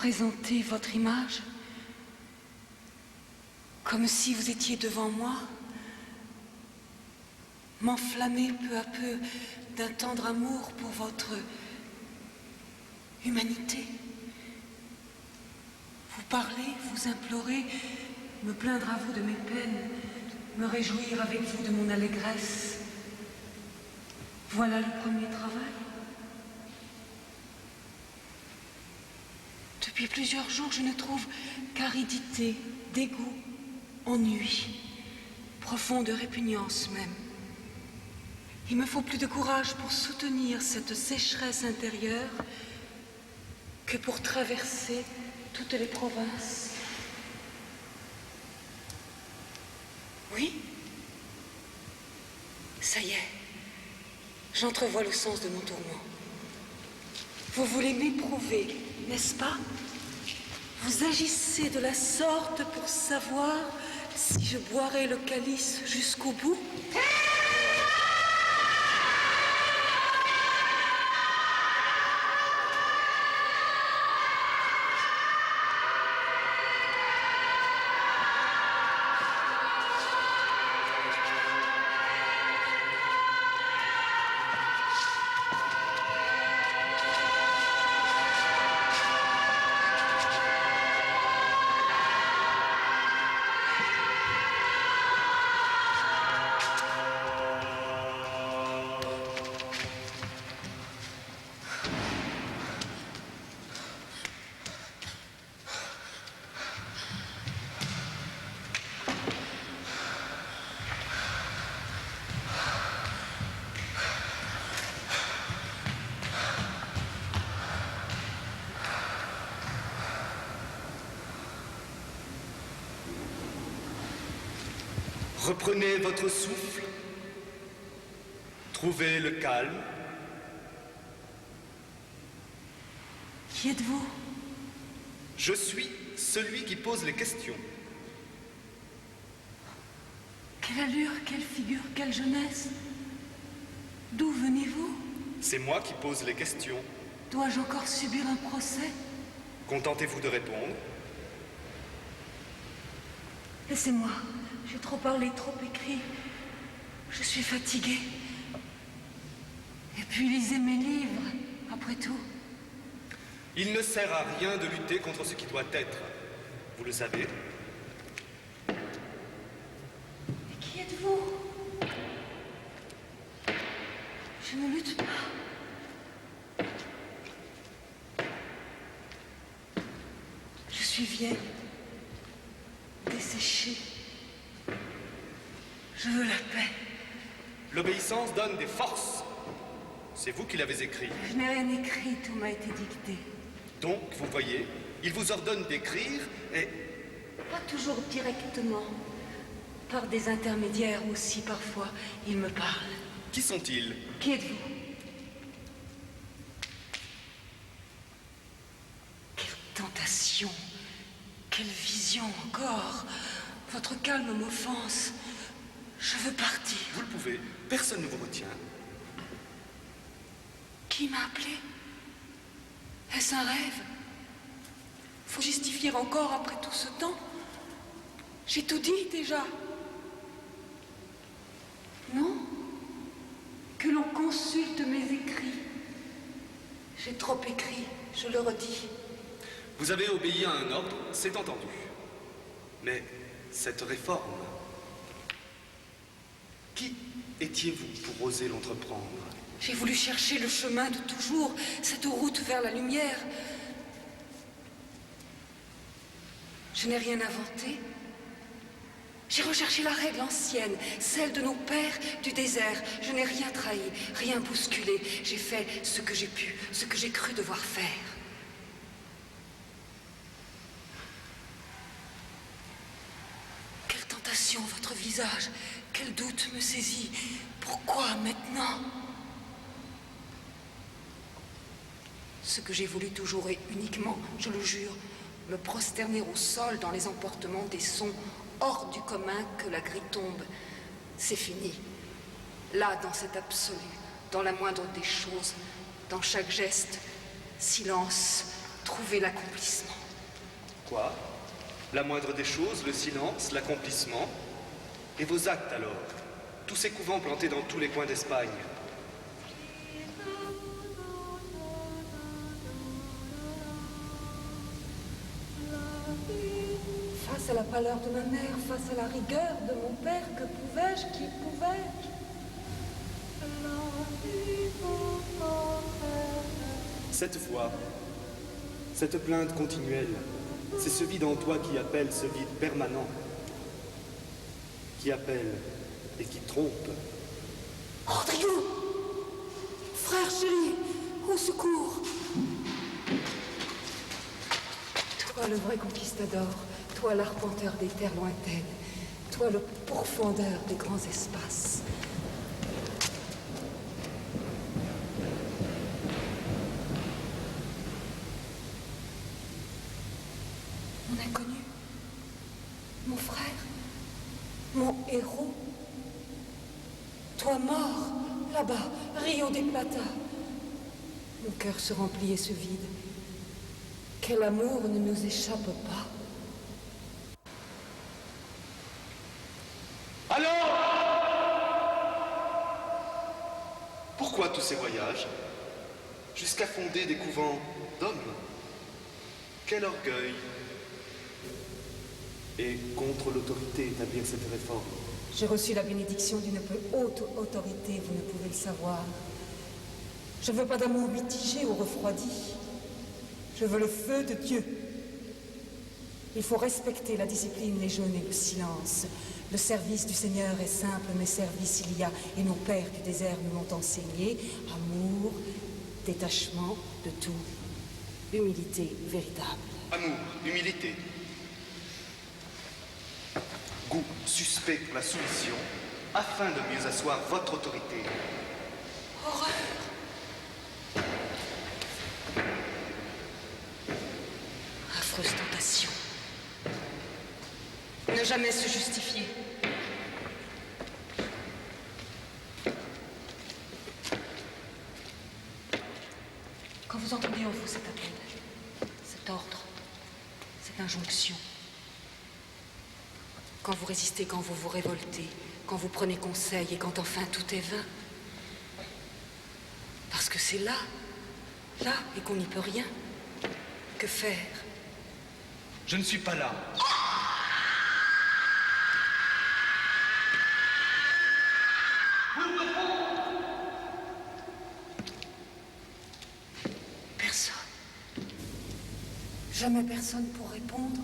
représenter votre image, comme si vous étiez devant moi, m'enflammer peu à peu d'un tendre amour pour votre humanité. Vous parler, vous implorer, me plaindre à vous de mes peines, me réjouir avec vous de mon allégresse. Voilà le premier travail. Depuis plusieurs jours, je ne trouve qu'aridité, dégoût, ennui, profonde répugnance même. Il me faut plus de courage pour soutenir cette sécheresse intérieure que pour traverser toutes les provinces. Oui, ça y est, j'entrevois le sens de mon tourment. Vous voulez m'éprouver, n'est-ce pas? Vous agissez de la sorte pour savoir si je boirai le calice jusqu'au bout? Reprenez votre souffle, trouvez le calme. Qui êtes-vous? Je suis celui qui pose les questions. Quelle allure, quelle figure, quelle jeunesse? D'où venez-vous? C'est moi qui pose les questions. Dois-je encore subir un procès? Contentez-vous de répondre? Laissez-moi. J'ai trop parlé, trop écrit. Je suis fatiguée. Et puis lisez mes livres, après tout. Il ne sert à rien de lutter contre ce qui doit être. Vous le savez. Mais qui êtes-vous? Je ne lutte pas. Je suis vieille, desséchée. Je veux la paix. L'obéissance donne des forces. C'est vous qui l'avez écrit. Je n'ai rien écrit, tout m'a été dicté. Donc, vous voyez, il vous ordonne d'écrire et... Pas toujours directement. Par des intermédiaires aussi, parfois, il me parle. Qui sont-ils? Qui êtes-vous? Quelle tentation! Quelle vision encore! Votre calme m'offense. Je veux partir. Vous le pouvez. Personne ne vous retient. Qui m'a appelé? Est-ce un rêve? Faut justifier encore après tout ce temps? J'ai tout dit déjà. Non? Que l'on consulte mes écrits. J'ai trop écrit, je le redis. Vous avez obéi à un ordre, c'est entendu. Mais cette réforme... Qui étiez-vous pour oser l'entreprendre? J'ai voulu chercher le chemin de toujours, cette route vers la lumière. Je n'ai rien inventé. J'ai recherché la règle ancienne, celle de nos pères du désert. Je n'ai rien trahi, rien bousculé. J'ai fait ce que j'ai pu, ce que j'ai cru devoir faire. Quelle tentation, votre visage! Quel doute me saisit! Pourquoi maintenant? Ce que j'ai voulu toujours et uniquement, je le jure, me prosterner au sol dans les emportements des sons hors du commun que la grille tombe. C'est fini. Là, dans cet absolu, dans la moindre des choses, dans chaque geste, silence, trouver l'accomplissement. Quoi? La moindre des choses, le silence, l'accomplissement? Et vos actes alors? Tous ces couvents plantés dans tous les coins d'Espagne. Face à la pâleur de ma mère, face à la rigueur de mon père, que pouvais-je, qui pouvais-je? Cette voix, cette plainte continuelle, c'est ce vide en toi qui appelle, ce vide permanent, qui appelle et qui trompe. Rodrigo! Frère chéri, au secours! Toi le vrai conquistador, toi l'arpenteur des terres lointaines, toi le pourfendeur des grands espaces. Mon inconnu, mon frère, mon héros, toi mort, là-bas, Rio de Plata. Mon cœur se remplit et se vide. Quel amour ne nous échappe pas. Alors! Pourquoi tous ces voyages? Jusqu'à fonder des couvents d'hommes? Quel orgueil! Et contre l'autorité établir cette réforme. J'ai reçu la bénédiction d'une plus haute autorité, vous ne pouvez le savoir. Je ne veux pas d'amour mitigé ou refroidi. Je veux le feu de Dieu. Il faut respecter la discipline, les jeûnes et le silence. Le service du Seigneur est simple, mais service il y a, et nos pères du désert nous l'ont enseigné. Amour, détachement de tout, humilité véritable. Amour, humilité. Goût suspect pour la soumission, afin de mieux asseoir votre autorité. Horreur! Affreuse tentation. Ne jamais se justifier. Quand vous entendez en vous cet appel, cet ordre, cette injonction, quand vous résistez, quand vous vous révoltez, quand vous prenez conseil et quand enfin tout est vain, parce que c'est là, et qu'on n'y peut rien, que faire? Je ne suis pas là. Personne. Jamais personne pour répondre.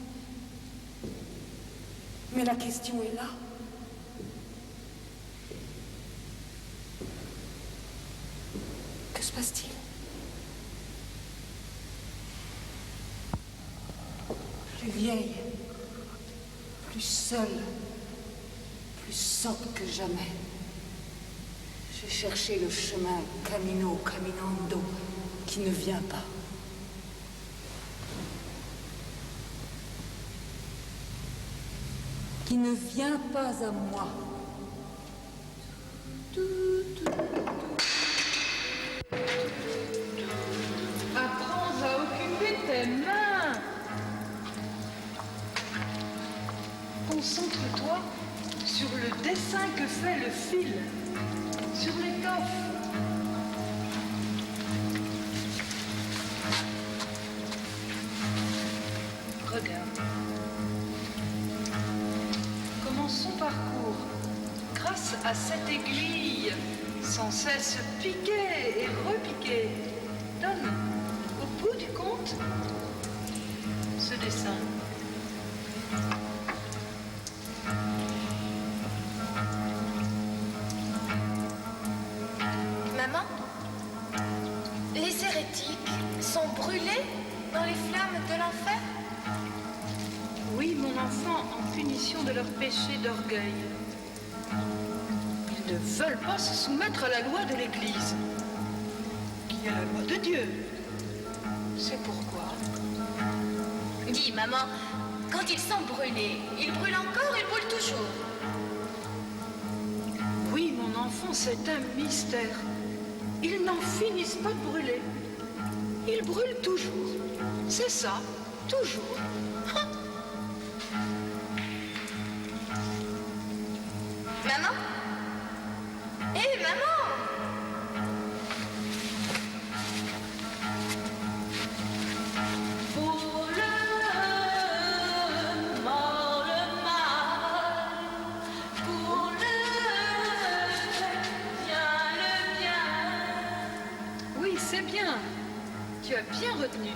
Mais la question est là. Que se passe-t-il? Plus vieille, plus seule, plus sotte que jamais. J'ai cherché le chemin caminando, qui ne vient pas. Qui ne vient pas à moi. Apprends à occuper tes mains. Concentre-toi sur le dessin que fait le fil, sur l'étoffe. Regarde. Comment son parcours, grâce à cette aiguille, sans cesse piquer et repiquer, donne, au bout du compte, ce dessin. Maman, les hérétiques sont brûlés dans les flammes de l'enfer? Oui, mon enfant, en punition de leur péché d'orgueil. Ils ne veulent pas se soumettre à la loi de l'Église, qui est la loi de Dieu. C'est pourquoi. Dis, maman, quand ils sont brûlés, ils brûlent encore, ils brûlent toujours. Oui, mon enfant, c'est un mystère. Ils n'en finissent pas de brûler. Il brûle toujours. C'est ça, toujours. Maman? Hé, maman! Pour le mal, pour le bien. Oui, c'est bien. Tu as bien retenu.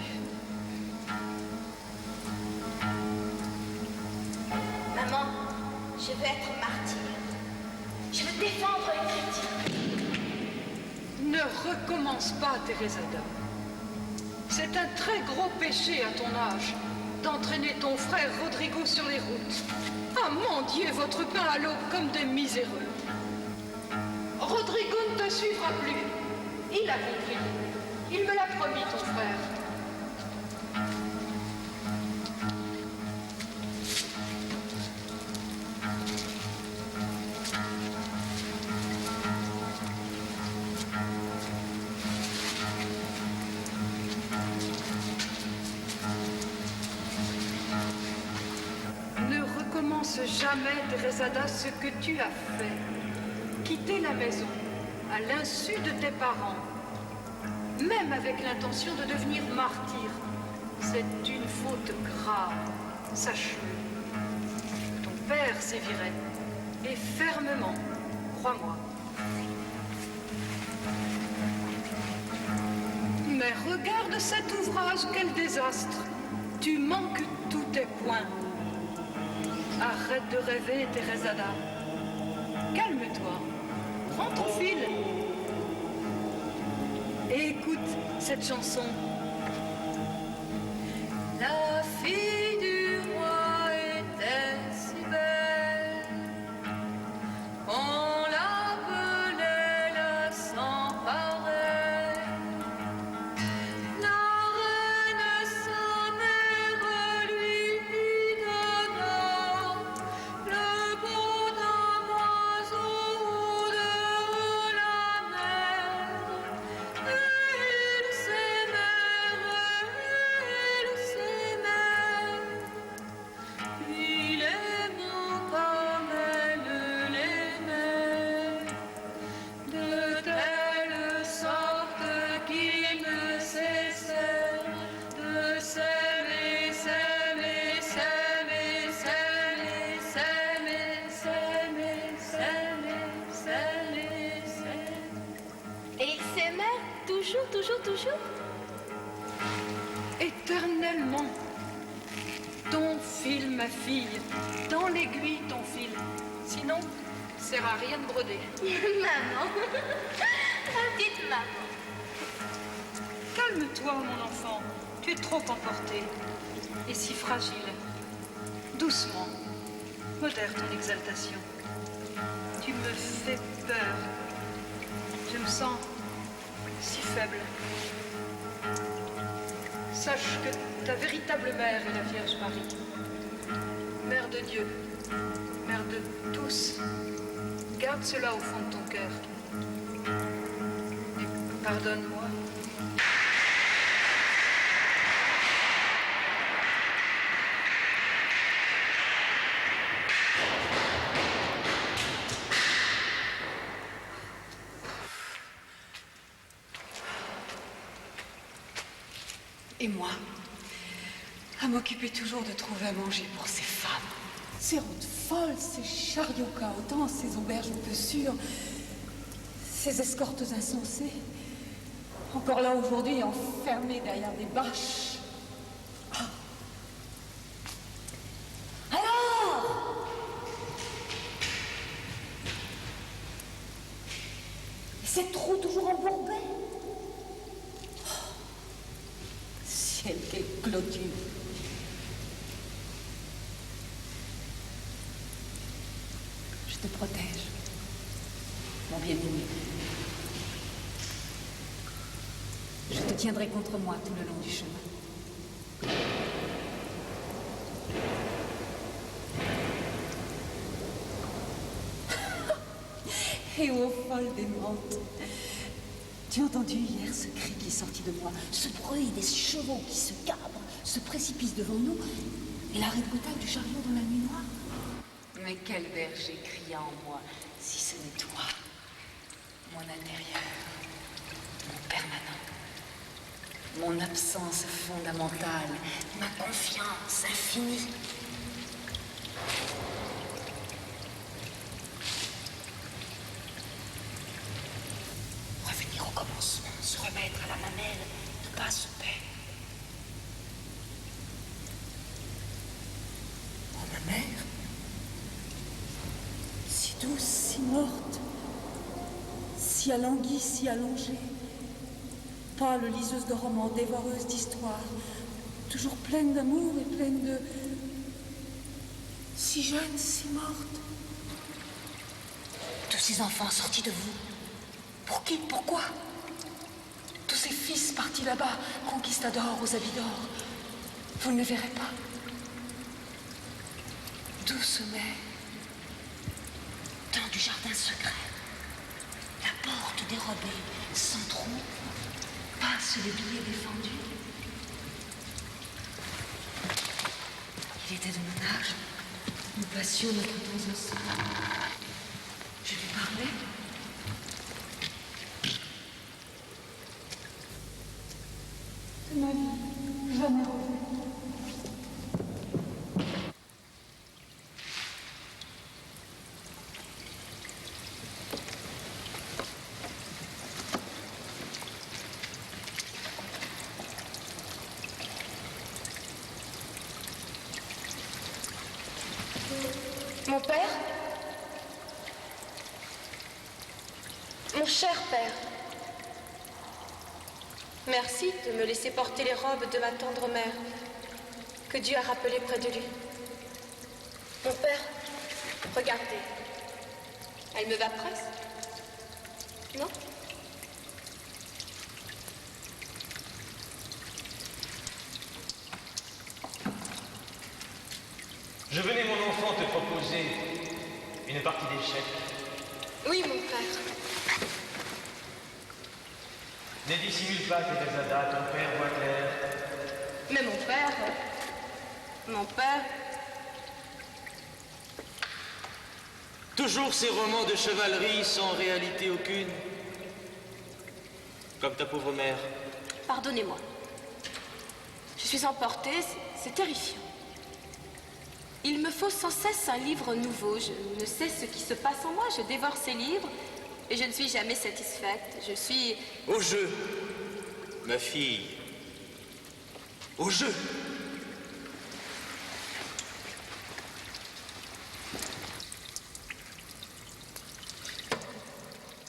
Maman, je veux être martyr. Je veux défendre les chrétiens. Ne recommence pas, Teresada. C'est un très gros péché à ton âge d'entraîner ton frère Rodrigo sur les routes. Ah mon Dieu, votre pain à l'aube comme des miséreux. Rodrigo ne te suivra plus. Il a compris. Il me l'a promis, ton frère. Ne recommence jamais, Teresada, ce que tu as fait. Quitter la maison à l'insu de tes parents, même avec l'intention de devenir martyr, c'est une faute grave. Sache-le. Ton père sévirait, et fermement, crois-moi. Mais regarde cet ouvrage, quel désastre! Tu manques tous tes points. Arrête de rêver, Teresada. Calme-toi. Prends ton fil. Et écoute cette chanson. La fille du roi était si belle, on l'appelait la sans pareil. La reine sa mère lui donna le beau d'un oiseau de la mer. Ils s'aimèrent, il aimant comme elle l'aimait, de telle sorte qu'ils ne cessèrent de s'aimer, s'aimer, s'aimer, s'aimer, s'aimer, s'aimer, s'aimer, s'aimer, s'aimer. Et ils s'aimèrent toujours, toujours, toujours? Éternellement. Ton fil, ma fille. Dans l'aiguille, ton fil. Sinon, sert à rien de broder. Maman, la petite maman. Calme-toi, mon enfant. Tu es trop emporté. Et si fragile. Doucement. Modère ton exaltation. Tu me fais peur. Je me sens si faible. Sache que ta véritable mère est la Vierge Marie. Mère de Dieu, mère de tous. Garde cela au fond de ton cœur. Et pardonne-moi. Et moi, à m'occuper toujours de trouver à manger pour ces femmes. Ces routes folles, ces chariots caotants, ces auberges peu sûres, ces escortes insensées. Encore là aujourd'hui, enfermées derrière des bâches. Ah. Alors! Ces trous toujours embourbés. Ciel, quelle clôture! Je te protège, mon bien-aimé. Je te tiendrai contre moi tout le long du chemin. Et ô folle démente, Tu as entendu hier ce cri qui est sorti de moi, ce bruit des chevaux qui se cabrent, se précipice devant nous, et l'arrêt brutal du chariot dans la nuit noire? Mais quel berger cria en moi, si ce n'est toi, mon intérieur, mon permanent, mon absence fondamentale, ma confiance infinie. Revenir au commencement, se remettre à la mamelle, ne pas se perdre. Oh, ma mère, si douce, si morte, si alanguie, si allongée, pâle liseuse de romans, dévoreuse d'histoires, toujours pleine d'amour et pleine de... si jeune, si morte. Tous ces enfants sortis de vous, pour qui, pourquoi? Tous ces fils partis là-bas, conquistadors aux habits d'or, vous ne les verrez pas. Douce mère, dans du jardin secret, la porte dérobée, sans trou, passe le billet défendu. Il était de mon âge, nous passions notre temps ensemble. Je lui parlais. De ma vie, jamais revue. Mon père? Mon cher père, merci de me laisser porter les robes de ma tendre mère, que Dieu a rappelée près de lui. Mon père, regardez, elle me va presque, non? Je venais, mon enfant, te proposer une partie d'échecs. Oui, mon père. Ne dissimule pas, Thérésada, ton père voit clair. Mais mon père... Toujours ces romans de chevalerie sans réalité aucune. Comme ta pauvre mère. Pardonnez-moi. Je suis emportée, c'est terrifiant. Il me faut sans cesse un livre nouveau. Je ne sais ce qui se passe en moi. Je dévore ces livres et je ne suis jamais satisfaite. Je suis... Au jeu, ma fille. Au jeu.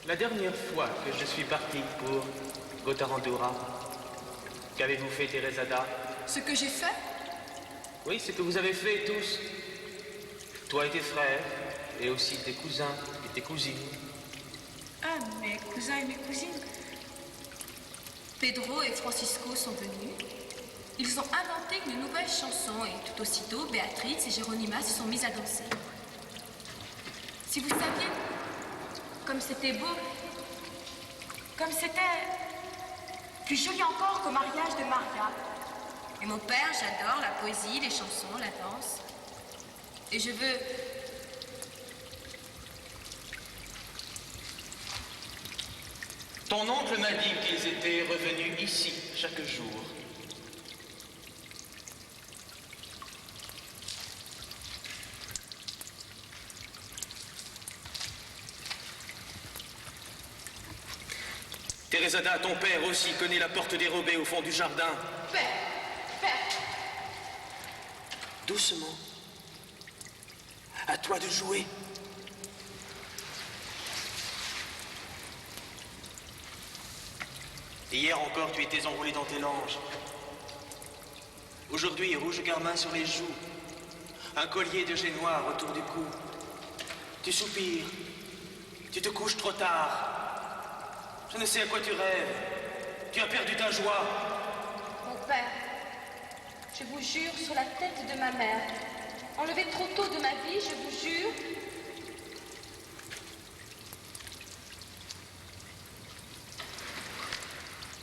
La dernière fois que je suis parti pour Gotarandura, qu'avez-vous fait, Thérésada? Ce que j'ai fait? Oui, ce que vous avez fait tous. Toi et tes frères, et aussi tes cousins et tes cousines. Ah, mes cousins et mes cousines. Pedro et Francisco sont venus. Ils ont inventé une nouvelle chanson et tout aussitôt, Béatrice et Géronima se sont mises à danser. Si vous saviez comme c'était beau, comme c'était plus joli encore qu'au mariage de Maria. Et mon père, j'adore la poésie, les chansons, la danse. Et je veux... Ton oncle m'a dit qu'ils étaient revenus ici chaque jour. Thérésada, ton père aussi connaît la porte dérobée au fond du jardin. Père, Doucement. À toi de jouer. Hier encore, tu étais enroulé dans tes langes. Aujourd'hui, rouge carmin sur les joues. Un collier de jet noir autour du cou. Tu soupires. Tu te couches trop tard. Je ne sais à quoi tu rêves. Tu as perdu ta joie. mon père, je vous jure sur la tête de ma mère, enlevé trop tôt de ma vie, je vous jure...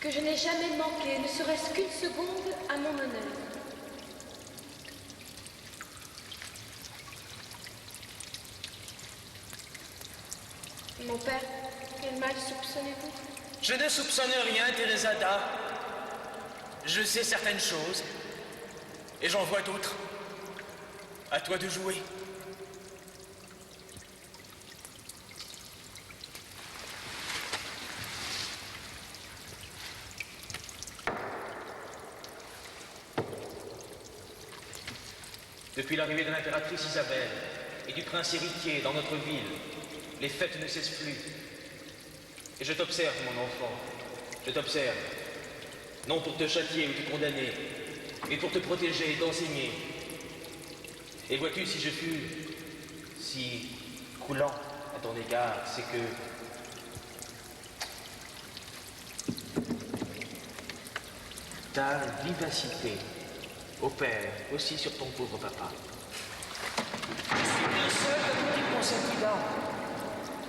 que je n'ai jamais manqué, ne serait-ce qu'une seconde, à mon honneur. Mon père, quel mal soupçonnez-vous? Je ne soupçonne rien, Thérézada. Je sais certaines choses, et j'en vois d'autres. À toi de jouer. Depuis l'arrivée de l'impératrice Isabelle et du prince héritier dans notre ville, les fêtes ne cessent plus. Et je t'observe, mon enfant, je t'observe. Non pour te châtier ou te condamner, mais pour te protéger et t'enseigner. Et vois-tu, si je fus si coulant à ton égard, c'est que ta vivacité opère aussi sur ton pauvre papa. Je suis bien seul à tout mon incident.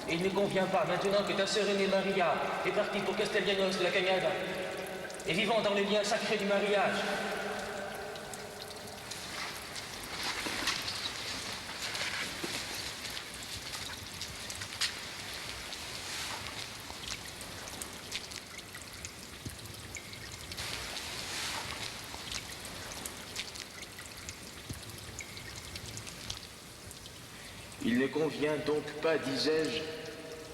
Et il ne convient pas, maintenant que ta sœur aînée Maria est partie pour Castellanos de la Cañada, et vivant dans les liens sacrés du mariage, il ne convient donc pas, disais-je,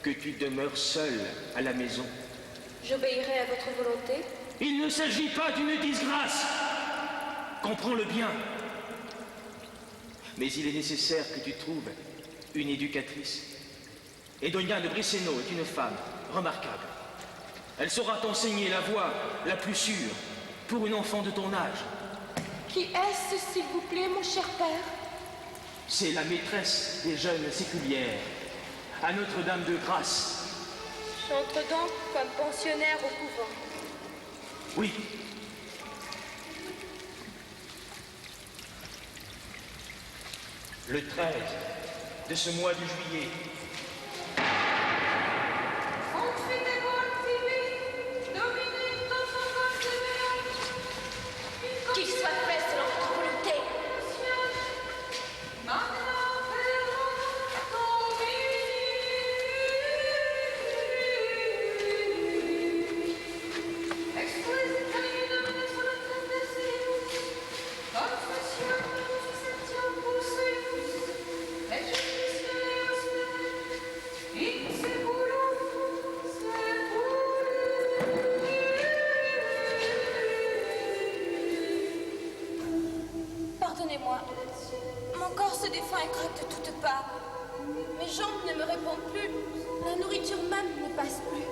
que tu demeures seul à la maison. J'obéirai à votre volonté. Il ne s'agit pas d'une disgrâce. Comprends-le bien. Mais il est nécessaire que tu trouves une éducatrice. Et Doña de Briceno est une femme remarquable. Elle saura t'enseigner la voie la plus sûre pour une enfant de ton âge. Qui est-ce, s'il vous plaît, mon cher père? C'est la maîtresse des jeunes séculières, à Notre-Dame de Grâce. J'entre donc comme pensionnaire au couvent. Oui. Le 13 de ce mois de juillet. Qu'il soit fait selon votre volonté. Pardonnez-moi, mon corps se défend et craque de toutes parts. Mes jambes ne me répondent plus, la nourriture même ne passe plus.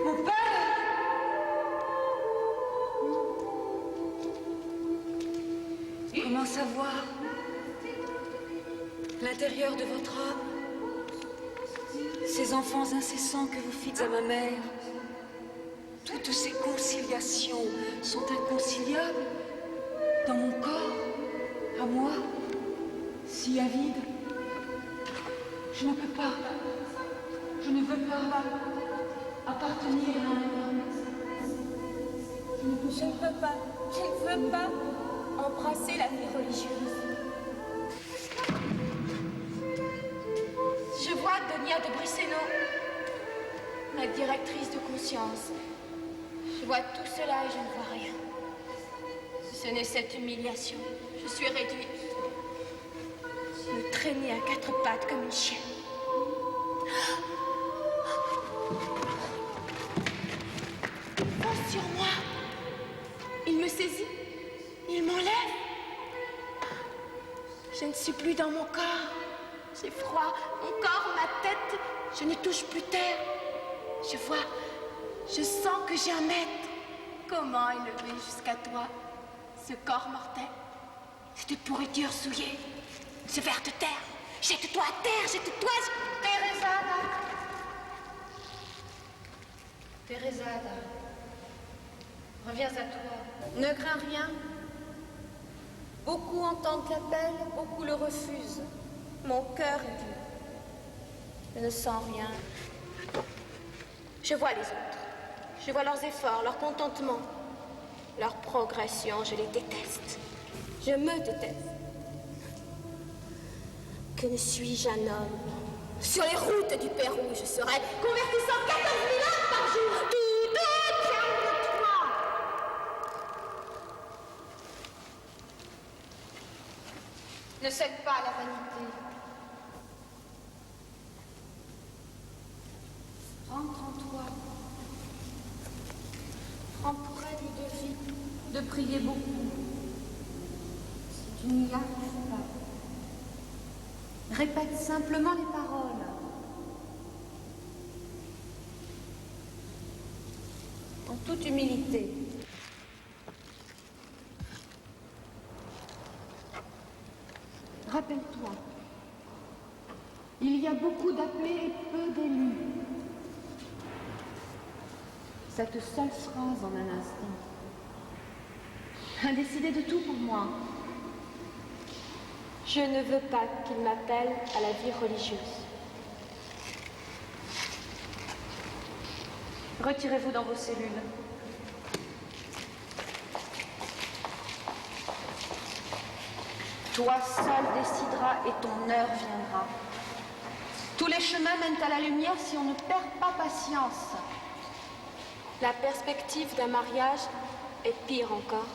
Mon père! Comment savoir l'intérieur de votre âme? Ces enfants incessants que vous fîtes à ma mère, toutes ces conciliations sont inconciliables dans mon corps, à moi, si avide. Je ne peux pas, je ne veux pas appartenir à un homme. Je ne veux pas embrasser la vie religieuse. Je vois Doña de Briceno, ma directrice de conscience. Je vois tout cela et je ne vois rien. Si ce n'est cette humiliation, je suis réduite. Me traîner à quatre pattes comme une chienne. Il fonce sur moi. Il me saisit. Il m'enlève. Je ne suis plus dans mon corps. J'ai froid. Mon corps, ma tête, je ne touche plus terre. Je vois, je sens que j'ai un maître. Comment élever jusqu'à toi ce corps mortel, cette pourriture souillée, ce ver de terre? Jette-toi à terre, jette-toi, Thérézada. Thérézada, reviens à toi. Ne crains rien. Beaucoup entendent l'appel, beaucoup le refusent. Mon cœur est dur. Je ne sens rien. Je vois les autres. Je vois leurs efforts, leur contentement, leur progression. Je les déteste. Je me déteste. Que ne suis-je un homme? Sur les routes du Pérou, je serais convertissant 14 000 âmes par jour. Tout calme-toi. Ne cède pas à la vanité. Rentre en toi. Prends pour règle de vie de prier beaucoup. Si tu n'y arrives pas, répète simplement les paroles. En toute humilité. Rappelle-toi, il y a beaucoup d'appelés et peu d'élus. Cette seule phrase en un instant a décidé de tout pour moi. Je ne veux pas qu'il m'appelle à la vie religieuse. Retirez-vous dans vos cellules. Toi seul décideras et ton heure viendra. Tous les chemins mènent à la lumière si on ne perd pas patience. La perspective d'un mariage est pire encore.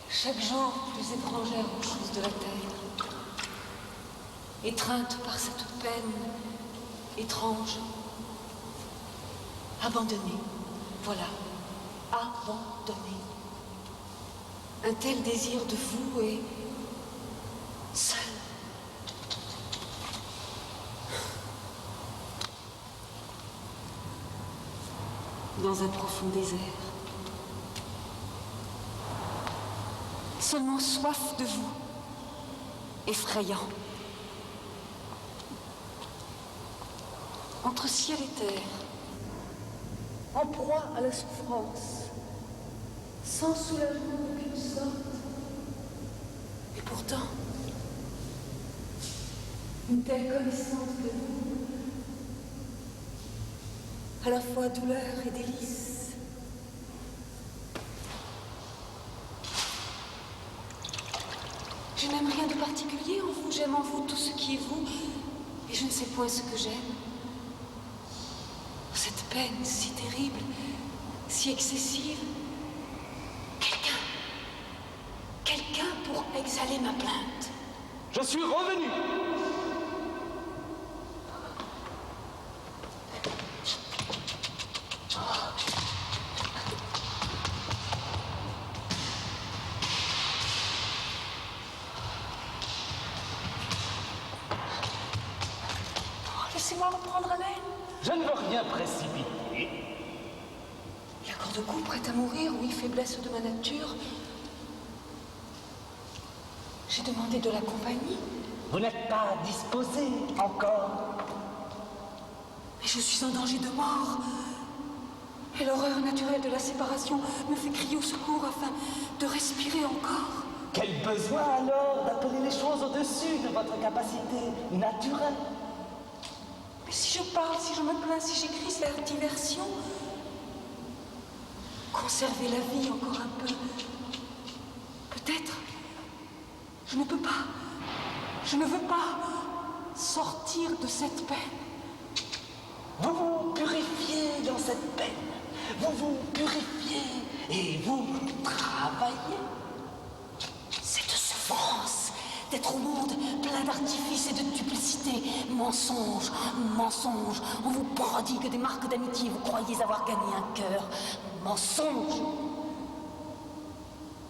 Chaque jour plus étrangère aux choses de la terre. Étreinte par cette peine étrange. Abandonnée, voilà, abandonnée. Un tel désir de vous et seul. Dans un profond désert. Seulement soif de vous, effrayant. Entre ciel et terre. En proie à la souffrance, sans soulagement d'aucune sorte. Et pourtant, une telle connaissance de vous, à la fois douleur et délice. Je n'aime rien de particulier en vous, j'aime en vous tout ce qui est vous, et je ne sais point ce que j'aime. Cette peine si terrible, si excessive. Quelqu'un pour exhaler ma plainte. Je suis revenu. Laissez-moi reprendre haleine. Je ne veux rien précipiter. La corde-cou prête à mourir, oui, faiblesse de ma nature. J'ai demandé de la compagnie. Vous n'êtes pas disposé encore. Mais je suis en danger de mort. Et l'horreur naturelle de la séparation me fait crier au secours afin de respirer encore. Quel besoin alors d'appeler les choses au-dessus de votre capacité naturelle? Mais si je parle, si je me plains, si j'écris, c'est la diversion. Conserver la vie encore un peu. Peut-être. Je ne peux pas. Je ne veux pas sortir de cette peine. Vous vous purifiez dans cette peine. Vous vous purifiez et vous travaillez. Cette souffrance d'être au monde plein d'artifices et de duplicité. Mensonge, mensonge. On vous prodigue des marques d'amitié. Vous croyez avoir gagné un cœur. Mensonge.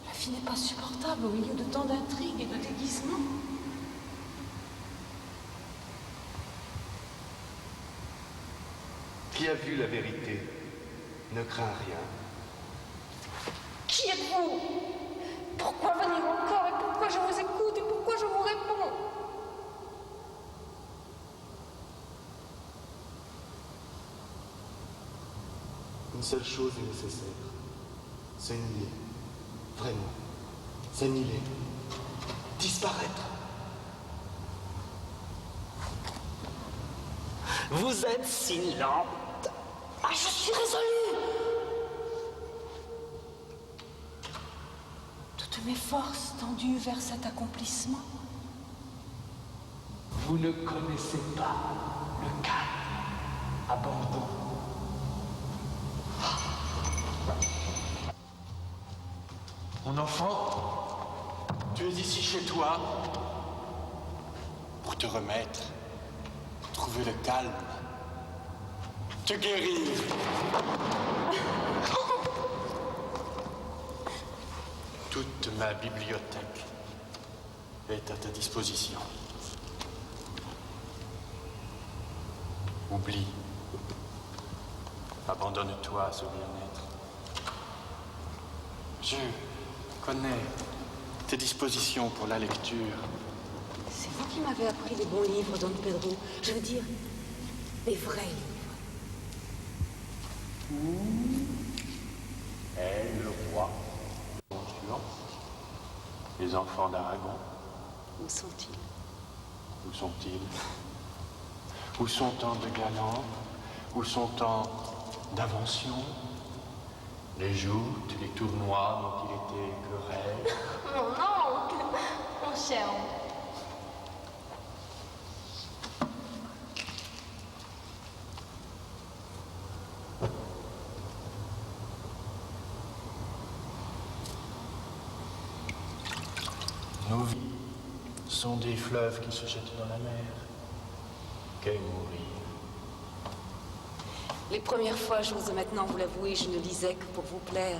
La vie n'est pas supportable au milieu de tant d'intrigues et de déguisements. Qui a vu la vérité ne craint rien. Qui êtes-vous? Pourquoi venir encore et pourquoi je vous écoute et pourquoi je vous réponds? Une seule chose est nécessaire. S'annihiler. Vraiment. S'annihiler. Disparaître. Vous êtes si lente. suis résolue. Toutes mes forces tendues vers cet accomplissement. Vous ne connaissez pas le calme, abandon. Mon enfant, tu es ici chez toi pour te remettre, trouver le calme, te guérir. Toute ma bibliothèque est à ta disposition. Oublie. Abandonne-toi à ce bien-être. Je connais tes dispositions pour la lecture. C'est vous qui m'avez appris les bons livres, Don Pedro. Je veux dire, les vrais livres. Où est le roi? Les enfants d'Aragon, Où sont-ils? où sont-ils? Où sont tant de galants? Où sont tant d'inventions? Les joutes, les tournois dont il était querelle. Mon oncle, mon cher oncle. Nos vies sont des fleuves qui se jettent dans la mer. Qu'est mourir? Les premières fois, j'ose maintenant vous l'avouer, je ne lisais que pour vous plaire.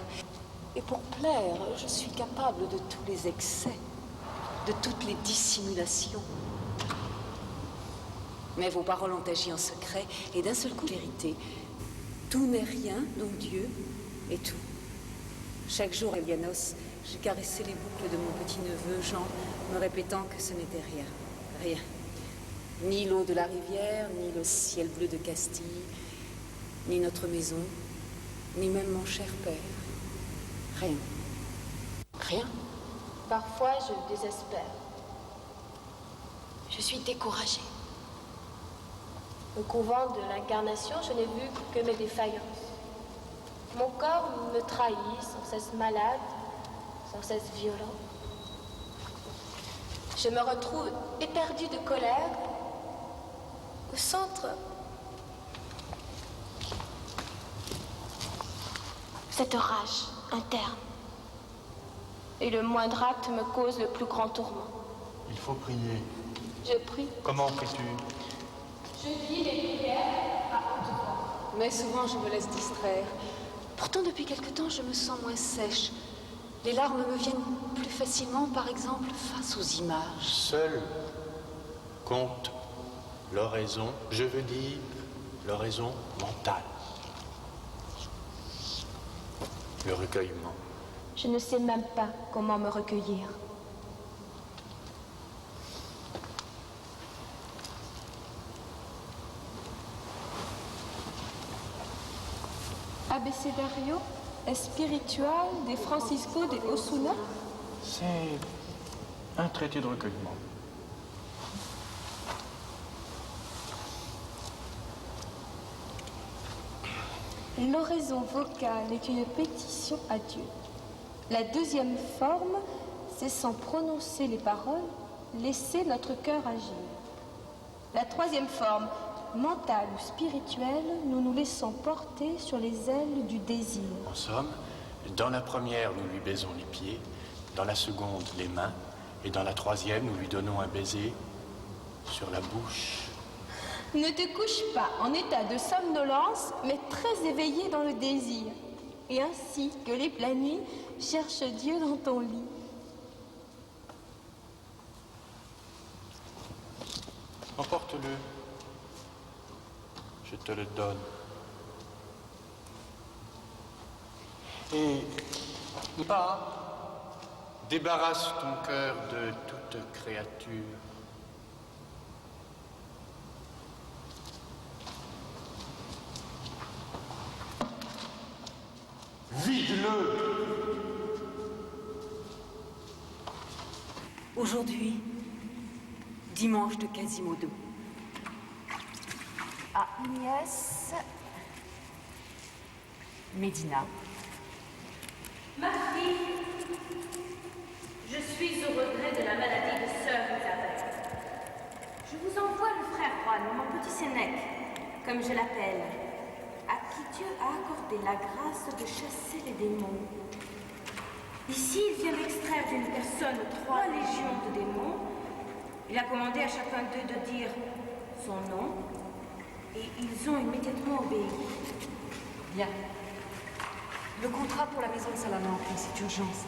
Et pour plaire, je suis capable de tous les excès, de toutes les dissimulations. Mais vos paroles ont agi en secret, et d'un seul coup, vérité. Tout n'est rien, donc Dieu est tout. Chaque jour, Elianos, je caressais les boucles de mon petit-neveu Jean, me répétant que ce n'était rien. Rien. Ni l'eau de la rivière, ni le ciel bleu de Castille, ni notre maison, ni même mon cher père. Rien. Rien. Parfois, je désespère. Je suis découragée. Au couvent de l'Incarnation, je n'ai vu que mes défaillances. Mon corps me trahit, sans cesse malade, sans cesse violent. Je me retrouve éperdue de colère, au centre. Cette rage interne. Et le moindre acte me cause le plus grand tourment. Il faut prier. Je prie. Comment pries-tu? Je dis les prières à haute voix. Mais souvent, je me laisse distraire. Pourtant, depuis quelque temps, je me sens moins sèche. Les larmes me viennent plus facilement, par exemple, face aux images. Seul compte l'oraison, je veux dire l'oraison mentale. Le recueillement. Je ne sais même pas comment me recueillir. Abecedario espiritual des Francisco de Osuna. C'est un traité de recueillement. L'oraison vocale est une pétition à Dieu. La deuxième forme, c'est sans prononcer les paroles, laisser notre cœur agir. La troisième forme, mentale ou spirituelle, nous nous laissons porter sur les ailes du désir. En somme, dans la première, nous lui baisons les pieds, dans la seconde, les mains, et dans la troisième, nous lui donnons un baiser sur la bouche. Ne te couche pas en état de somnolence, mais très éveillé dans le désir. Et ainsi que les la nuit, cherche Dieu dans ton lit. Emporte-le. Je te le donne. Et pas, débarrasse ton cœur de toute créature. Vide-le. Aujourd'hui, dimanche de Quasimodo. À Ignace, Médina. Ma fille, je suis au regret de la maladie de sœur Isabelle. Je vous envoie le frère Juan, mon petit Sénèque, comme je l'appelle, à qui Dieu a accordé la grâce de chasser les démons. Ici, il vient d'extraire d'une personne 3 légions de démons. Il a commandé à chacun d'eux de dire son nom, et ils ont immédiatement obéi. Bien. Le contrat pour la maison de Salamanque, c'est urgence.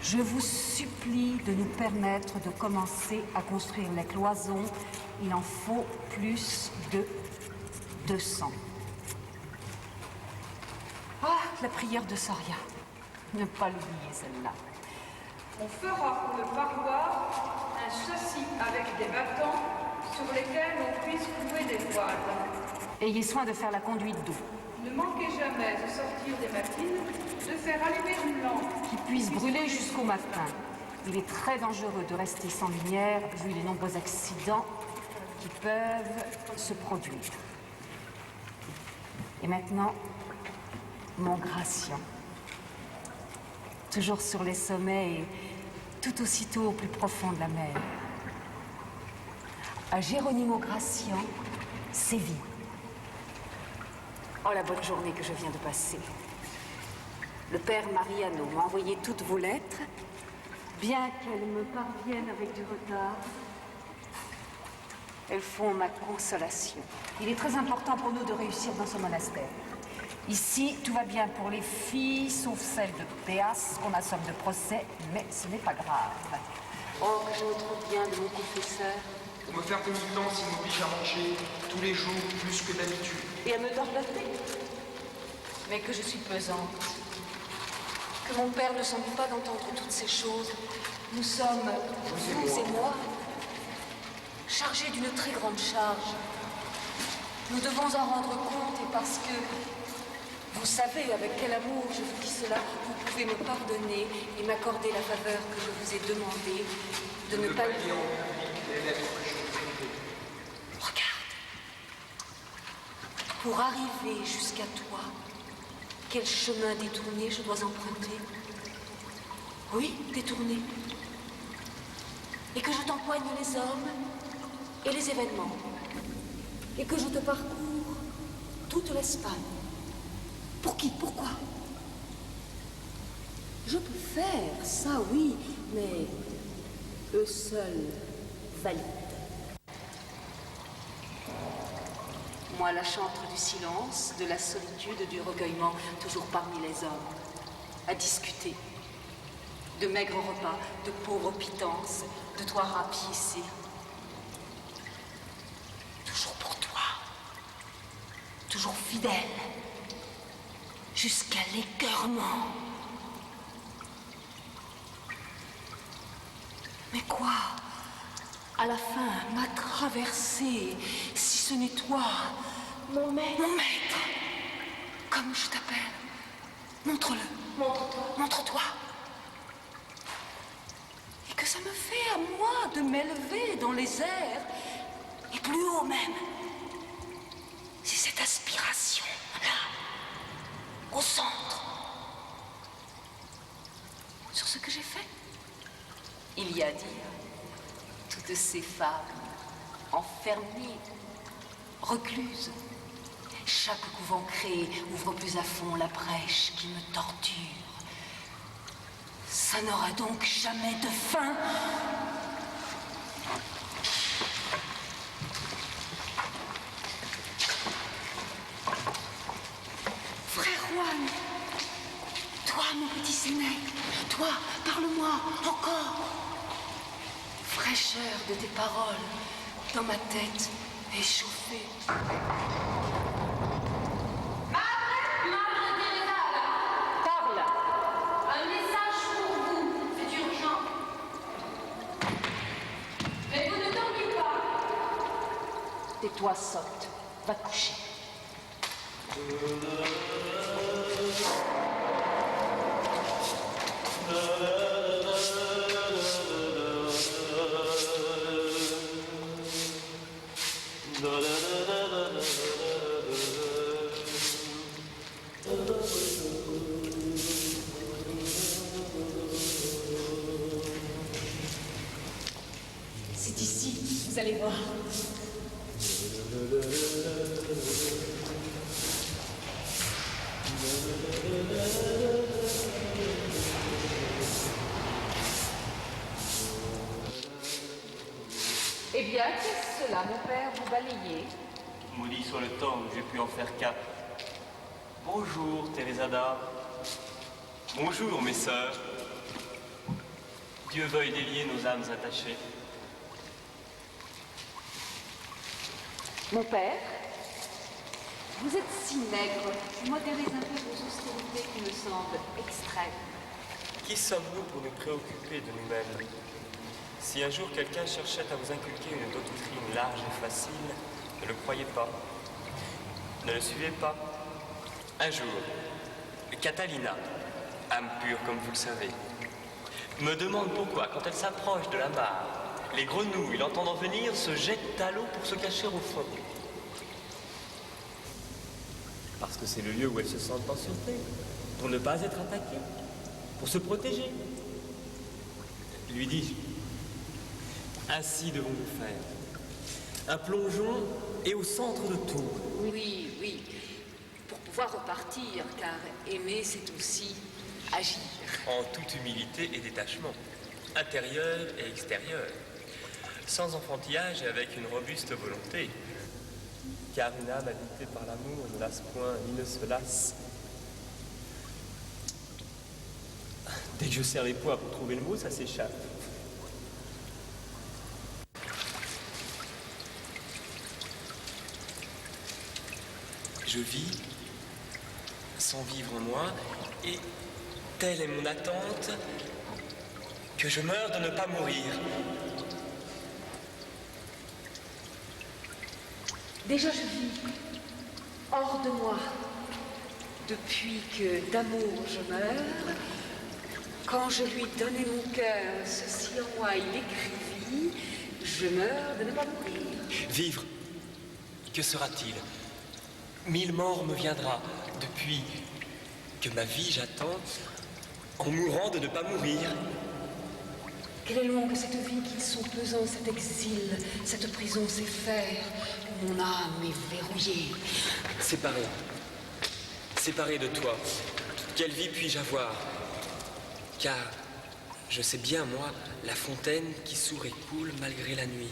Je vous supplie de nous permettre de commencer à construire les cloisons. Il en faut plus de 200. Ah, la prière de Soria. Ne pas l'oublier, celle-là. On fera pour le parloir un châssis avec des bâtons sur lesquels on puisse clouer des voiles. Ayez soin de faire la conduite d'eau. Ne manquez jamais au sortir des matines de faire allumer une lampe Qui puisse brûler jusqu'au matin. Il est très dangereux de rester sans lumière vu les nombreux accidents qui peuvent se produire. Et maintenant, mon Gratien. Toujours sur les sommets et tout aussitôt au plus profond de la mer. À Geronimo Gratien, Séville. Oh, la bonne journée que je viens de passer. Le père Mariano m'a envoyé toutes vos lettres, bien qu'elles me parviennent avec du retard. Elles font ma consolation. Il est très important pour nous de réussir dans ce monastère. Ici, tout va bien pour les filles, sauf celle de Péas, qu'on assomme de procès, mais ce n'est pas grave. Oh, que je me trouve bien de mon confesseur. Pour me faire pénitence, il m'oblige à manger tous les jours plus que d'habitude. Et à me dorloter. Mais que je suis pesante. Que mon père ne s'ennuie pas d'entendre toutes ces choses. Nous sommes, vous et moi, chargés d'une très grande charge. Nous devons en rendre compte et parce que vous savez avec quel amour je vous dis cela, vous pouvez me pardonner et m'accorder la faveur que je vous ai demandée de ne pas lire les lettres que je vous ai écrites. Regarde. Pour arriver jusqu'à toi, quel chemin détourné je dois emprunter? Oui, détourné. Et que je t'empoigne les hommes et les événements. Et que je te parcours toute l'Espagne. Pour qui? Pourquoi? Je peux faire ça, oui, mais eux seuls valident. Moi, la chantre du silence, de la solitude, du recueillement, toujours parmi les hommes, à discuter. De maigres repas, de pauvres pittances, de toits rapiécés. Toujours pour toi. Toujours fidèle. Jusqu'à l'écœurement. Mais quoi? À la fin, m'a traversé, si ce n'est toi, mon maître. Mon maître. Comme je t'appelle. Montre-le. Montre-toi. Montre-toi. Et que ça me fait à moi de m'élever dans les airs, et plus haut même. C'est cette aspiration, là, au centre. Sur ce que j'ai fait, il y a à dire. Toutes ces femmes, enfermées, recluses. Chaque couvent créé ouvre plus à fond la brèche qui me torture. Ça n'aura donc jamais de fin. Frère Juan, toi, mon petit Sénèque, toi, parle-moi encore. Fraîcheur de tes paroles dans ma tête échauffée. Parle. Un message pour vous, c'est urgent. Mais vous ne dormez pas. Tais-toi, sotte. Va te coucher. Vous allez voir. Eh bien, qu'est-ce que cela, mon père? Vous balayez? Maudit soit le temps où j'ai pu en faire cas. Bonjour, Thérésada. Bonjour, mes sœurs. Dieu veuille délier nos âmes attachées. Mon père, vous êtes si maigre. Je modérise un peu vos austérités qui me semblent extrêmes. Qui sommes-nous pour nous préoccuper de nous-mêmes? Si un jour quelqu'un cherchait à vous inculquer une doctrine large et facile, ne le croyez pas. Ne le suivez pas. Un jour, Catalina, âme pure comme vous le savez, me demande pourquoi, quand elle s'approche de la mare, les grenouilles, l'entendant venir, se jettent à l'eau pour se cacher au fond. Parce que c'est le lieu où elles se sentent en sûreté, pour ne pas être attaquées, pour se protéger. Lui dis-je, ainsi devons-nous faire. Un plongeon est au centre de tout. Oui, oui. Pour pouvoir repartir, car aimer, c'est aussi agir. En toute humilité et détachement, intérieur et extérieur, sans enfantillage et avec une robuste volonté. Car une âme habitée par l'amour ne lasse point ni ne se lasse. Dès que je serre les poings pour trouver le mot, ça s'échappe. Je vis sans vivre en moi, et telle est mon attente que je meurs de ne pas mourir. Déjà, je vis hors de moi. Depuis que d'amour je meurs, quand je lui donnais mon cœur, ceci en moi il écrivit, je meurs de ne pas mourir. Vivre, que sera-t-il? 1000 morts me viendra depuis que ma vie j'attends en mourant de ne pas mourir. Quelle est longue cette vie qu'ils sont pesants, cet exil, cette prison, ces fers, où mon âme est verrouillée. Séparé. Séparé de toi. Quelle vie puis-je avoir? Car je sais bien, moi, la fontaine qui sourd et coule malgré la nuit.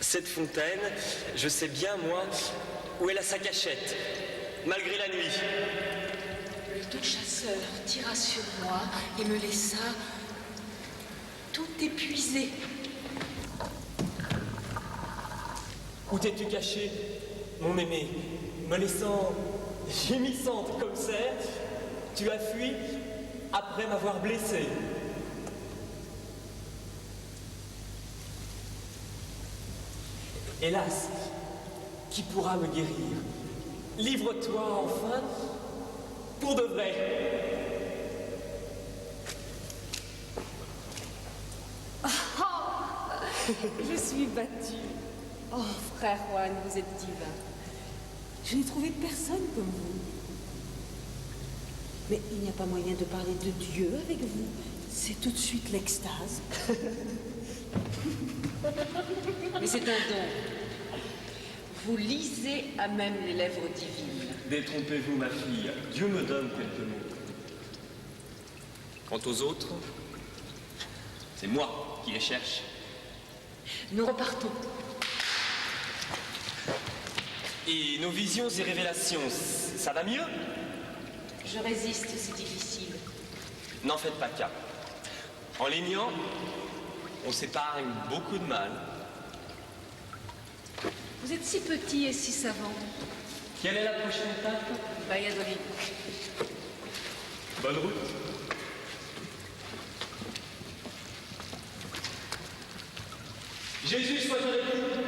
Cette fontaine, je sais bien, moi, où elle a sa cachette, malgré la nuit. Le doux chasseur tira sur moi et me laissa tout épuisé. Où t'es-tu caché, mon aimé, me laissant gémissante comme serre? Tu as fui après m'avoir blessé. Hélas, qui pourra me guérir? Livre-toi enfin, pour de vrai. Je suis battue. Oh, frère Juan, vous êtes divin. Je n'ai trouvé personne comme vous. Mais il n'y a pas moyen de parler de Dieu avec vous. C'est tout de suite l'extase. Mais c'est un don. Vous lisez à même les lèvres divines. Détrompez-vous, ma fille. Dieu me donne quelques mots. Quant aux autres, c'est moi qui les cherche. Nous repartons. Et nos visions et révélations, ça va mieux? Je résiste, c'est difficile. N'en faites pas cas. En les niant, on s'épargne beaucoup de mal. Vous êtes si petit et si savant. Quelle est la prochaine étape? Valladolid. Bonne route. Jésus soit avec vous.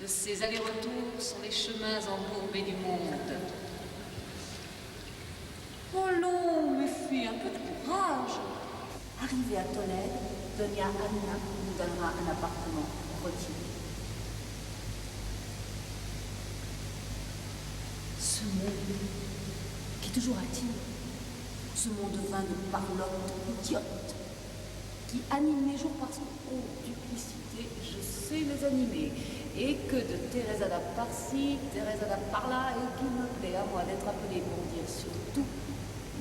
de ces allers-retours sur les chemins embourbés du monde. Oh non, mes filles, un peu de courage. Arrivée à Tolède, Doña Anna nous donnera un appartement retiré. Ce monde qui toujours attire, ce monde vain de parlotte idiote, qui anime les jours par son duplicité, je sais les animer, et que de Teresa da par-ci, Teresa da par-là, et qu'il me plaît à moi d'être appelée pour dire surtout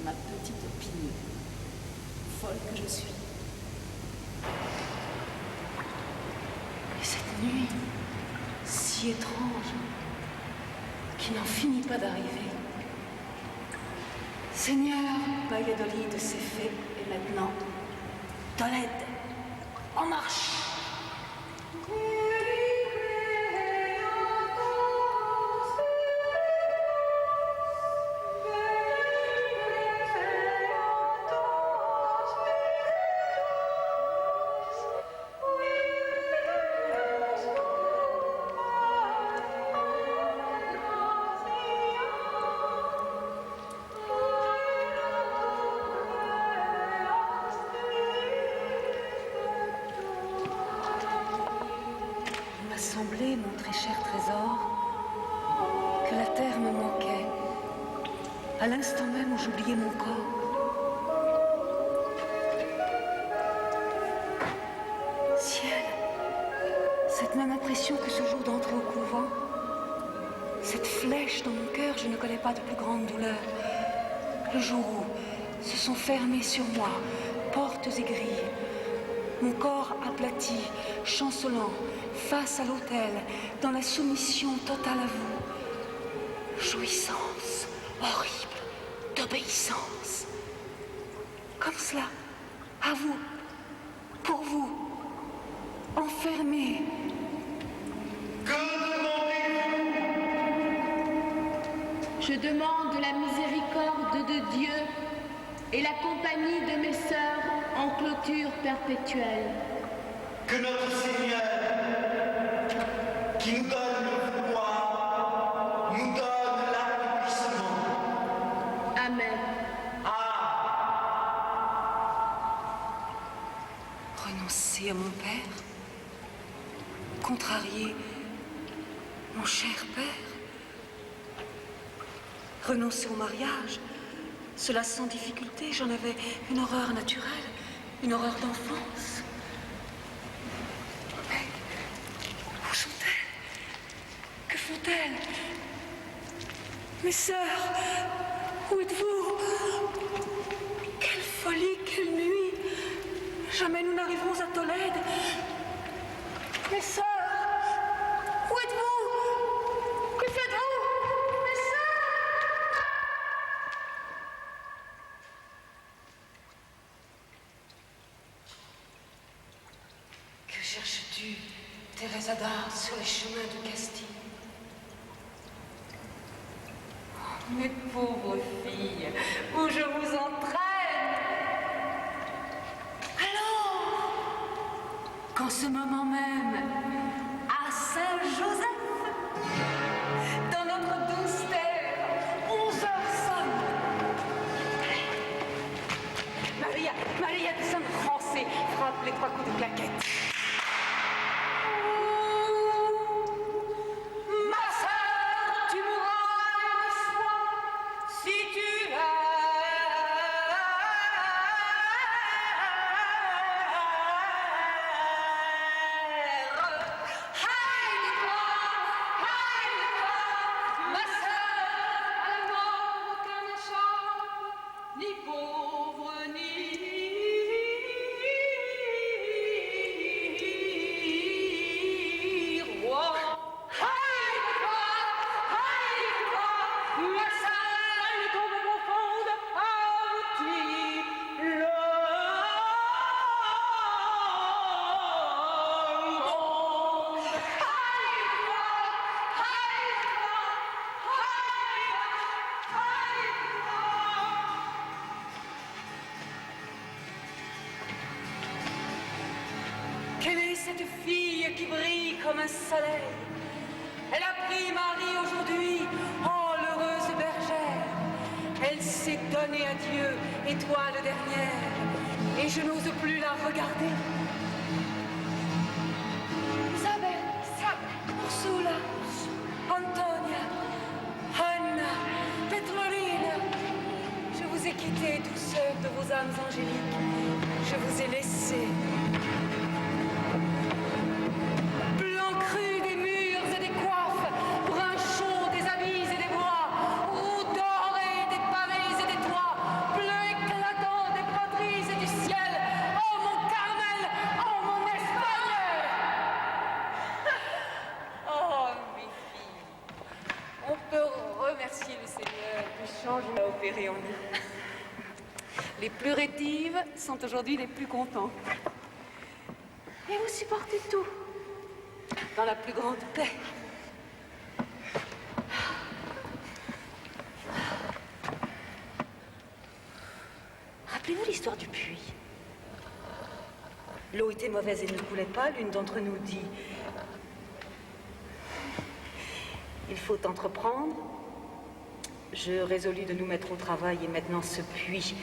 ma petite opinion, folle que je suis. Et cette nuit, si étrange, qui n'en finit pas d'arriver. Seigneur, Valladolid s'est fait, et maintenant, Tolède, en marche! Mon très cher trésor, que la terre me manquait, à l'instant même où j'oubliais mon corps. Ciel, cette même impression que ce jour d'entrer au couvent, cette flèche dans mon cœur, je ne connais pas de plus grande douleur. Le jour où se sont fermées sur moi portes et grilles, mon corps aplati, chancelant, face à l'autel, dans la soumission totale à vous. Jouissance horrible d'obéissance. Comme cela, à vous, pour vous, enfermé. Que demandez-vous? Je demande la miséricorde de Dieu et la compagnie de mes sœurs en clôture perpétuelle. Que notre Seigneur, qui nous donne le pouvoir, nous donne l'accomplissement. Amen. Renoncer à mon père, contrarier mon cher père, renoncer au mariage, cela sans difficulté, j'en avais une horreur naturelle, une horreur d'enfance. Mais où sont-elles? Que font-elles? Mes sœurs, où êtes-vous? Quelle folie, quelle nuit! Jamais nous n'arriverons à Tolède. Mes sœurs, où êtes-vous? Que faites-vous? Mes sœurs! Que cherches-tu, Teresa d'Ars, sur les chemins de Castille? Oh, mes pauvres filles, où je vous entraîne! Alors, qu'en ce moment même, à Saint-Joseph, dans notre douce terre, 11 heures sonnent. Maria de Saint-Français frappe les 3 coups de claquette. Ma sœur, tu mourras une fois si tu Quelle est cette fille qui brille comme un soleil, Marie, Marie aujourd'hui, oh l'heureuse bergère. Elle s'est donnée à Dieu, étoile dernière, et je n'ose plus la regarder. Isabelle, Ursula, Antonia, Anna, Petrolina, je vous ai quitté, douceur de vos âmes angéliques. Je vous ai laissé. Blanc cru des murs et des coiffes, brun chaud des habits et des bois, roux doré des pavés et des toits, bleu éclatant des poteries et du ciel. Oh mon Carmel, oh mon Espagne. Oh mes filles, on peut remercier le Seigneur du changement opéré en nous. Les plus rétives sont aujourd'hui les plus contentes. Et vous supportez tout dans la plus grande paix. Rappelez-vous l'histoire du puits. L'eau était mauvaise et ne coulait pas. L'une d'entre nous dit « Il faut entreprendre ». Je résolus de nous mettre au travail et maintenant ce puits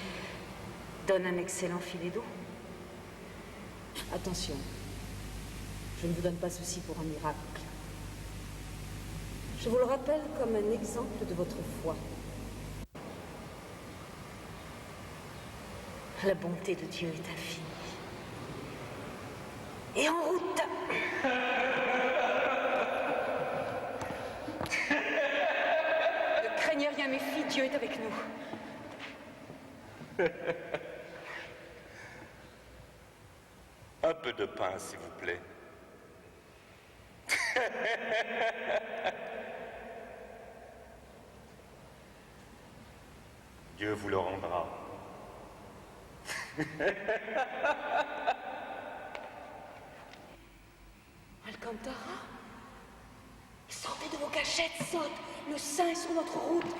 donne un excellent filet d'eau. Attention, je ne vous donne pas ceci pour un miracle. Je vous le rappelle comme un exemple de votre foi. La bonté de Dieu est infinie. Et en route. Ne craignez rien, mes filles, Dieu est avec nous. Un peu de pain, s'il vous plaît. Dieu vous le rendra. Alcantara, sortez de vos cachettes, saute. Le saint est sur notre route.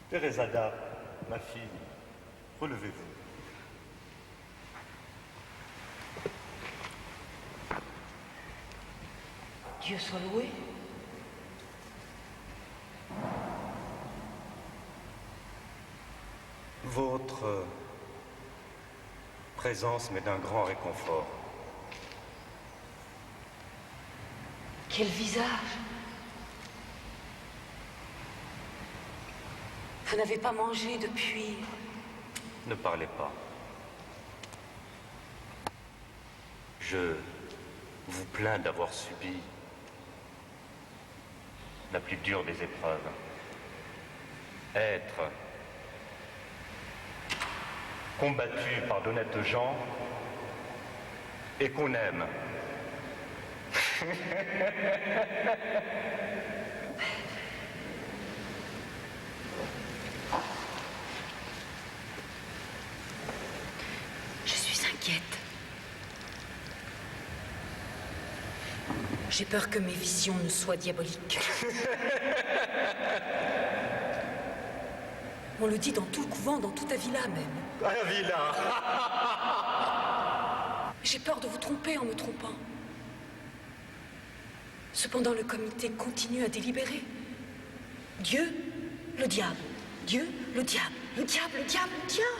Thérésada, ma fille, relevez-vous. Dieu soit loué. Votre présence m'est d'un grand réconfort. Quel visage! Vous n'avez pas mangé depuis... Ne parlez pas. Je vous plains d'avoir subi la plus dure des épreuves. Être combattu par d'honnêtes gens et qu'on aime. Je suis inquiète. J'ai peur que mes visions ne soient diaboliques. On le dit dans tout le couvent, dans toute la villa même. La villa. J'ai peur de vous tromper en me trompant. Cependant, le comité continue à délibérer. Dieu, le diable. Dieu, le diable. Le diable, le diable, le diable.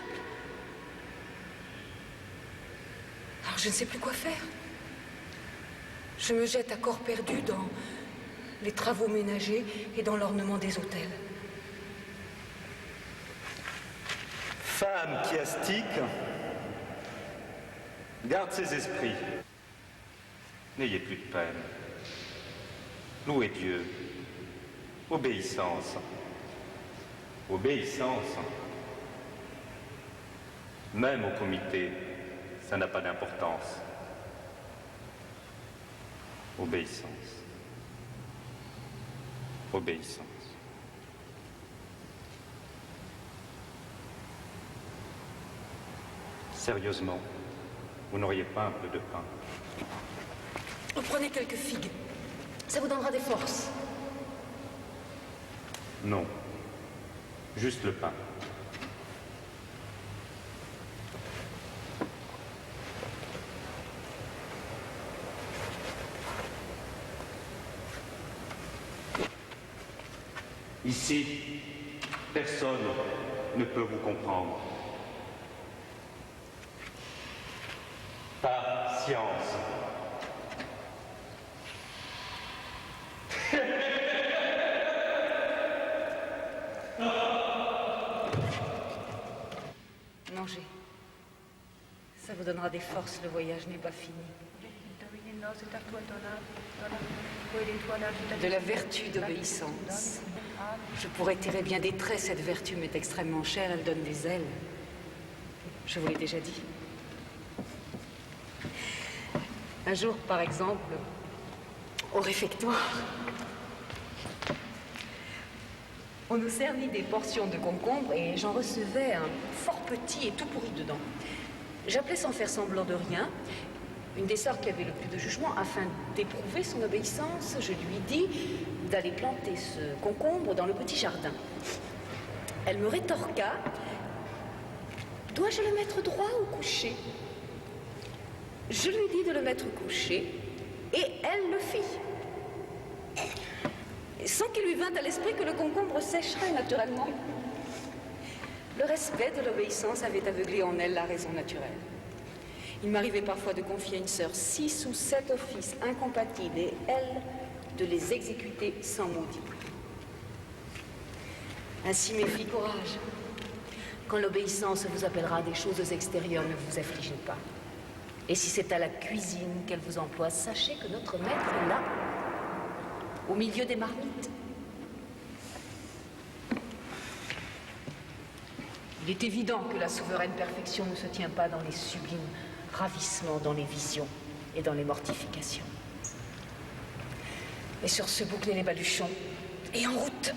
Alors je ne sais plus quoi faire. Je me jette à corps perdu dans les travaux ménagers et dans l'ornement des hôtels. Femme chiastique, garde ses esprits. N'ayez plus de peine. Louez Dieu. Obéissance. Obéissance. Même au comité, ça n'a pas d'importance. Obéissance. Obéissance. Sérieusement, vous n'auriez pas un peu de pain? Prenez quelques figues. Ça vous donnera des forces. Non. Juste le pain. Ici, personne ne peut vous comprendre. Patience. Mangez. Ça vous donnera des forces, le voyage n'est pas fini. De la vertu d'obéissance. Je pourrais tirer bien des traits, cette vertu m'est extrêmement chère, elle donne des ailes. Je vous l'ai déjà dit. Un jour, par exemple, au réfectoire, on nous servit des portions de concombre et j'en recevais un fort petit et tout pourri dedans. J'appelais sans faire semblant de rien une des sœurs qui avait le plus de jugement afin d'éprouver son obéissance. Je lui dis d'aller planter ce concombre dans le petit jardin. Elle me rétorqua: dois-je le mettre droit ou couché? Je lui dis de le mettre couché et elle le fit, sans qu'il lui vînt à l'esprit que le concombre sécherait naturellement. Le respect de l'obéissance avait aveuglé en elle la raison naturelle. Il m'arrivait parfois de confier à une sœur 6 ou 7 offices incompatibles et elle de les exécuter sans maudit. Ainsi, mes filles, courage. Quand l'obéissance vous appellera à des choses extérieures, ne vous affligez pas. Et si c'est à la cuisine qu'elle vous emploie, sachez que notre maître est là, au milieu des marmites. Il est évident que la souveraine perfection ne se tient pas dans les sublimes ravissements, dans les visions et dans les mortifications. Et sur ce, bouclez les baluchons et en route.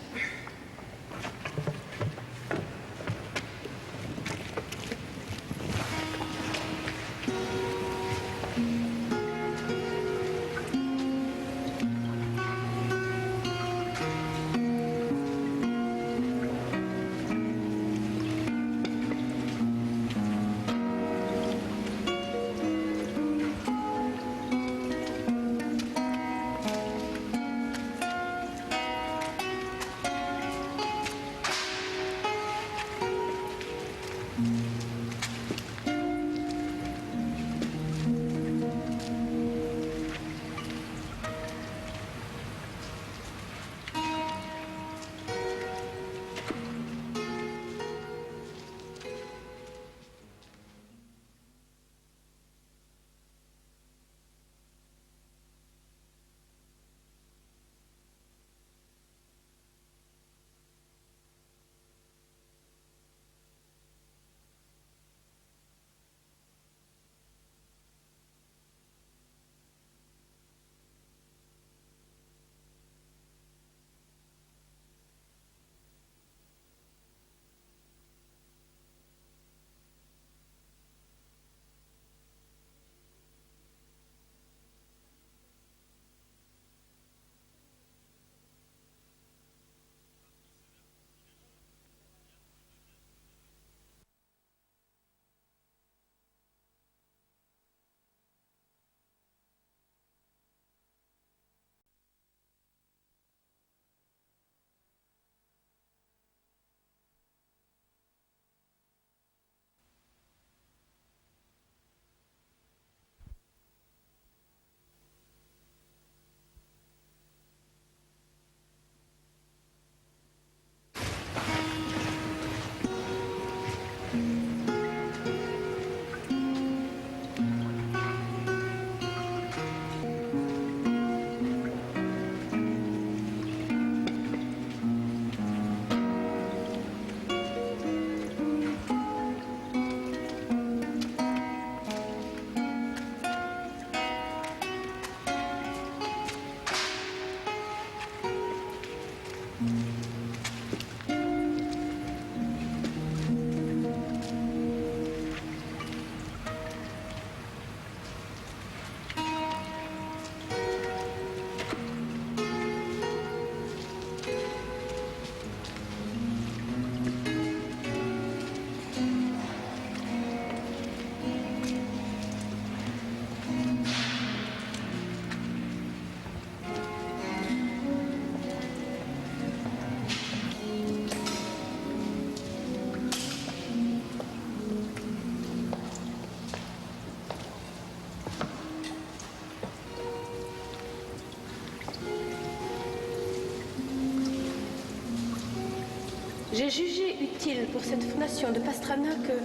J'ai jugé utile pour cette fondation de Pastrana que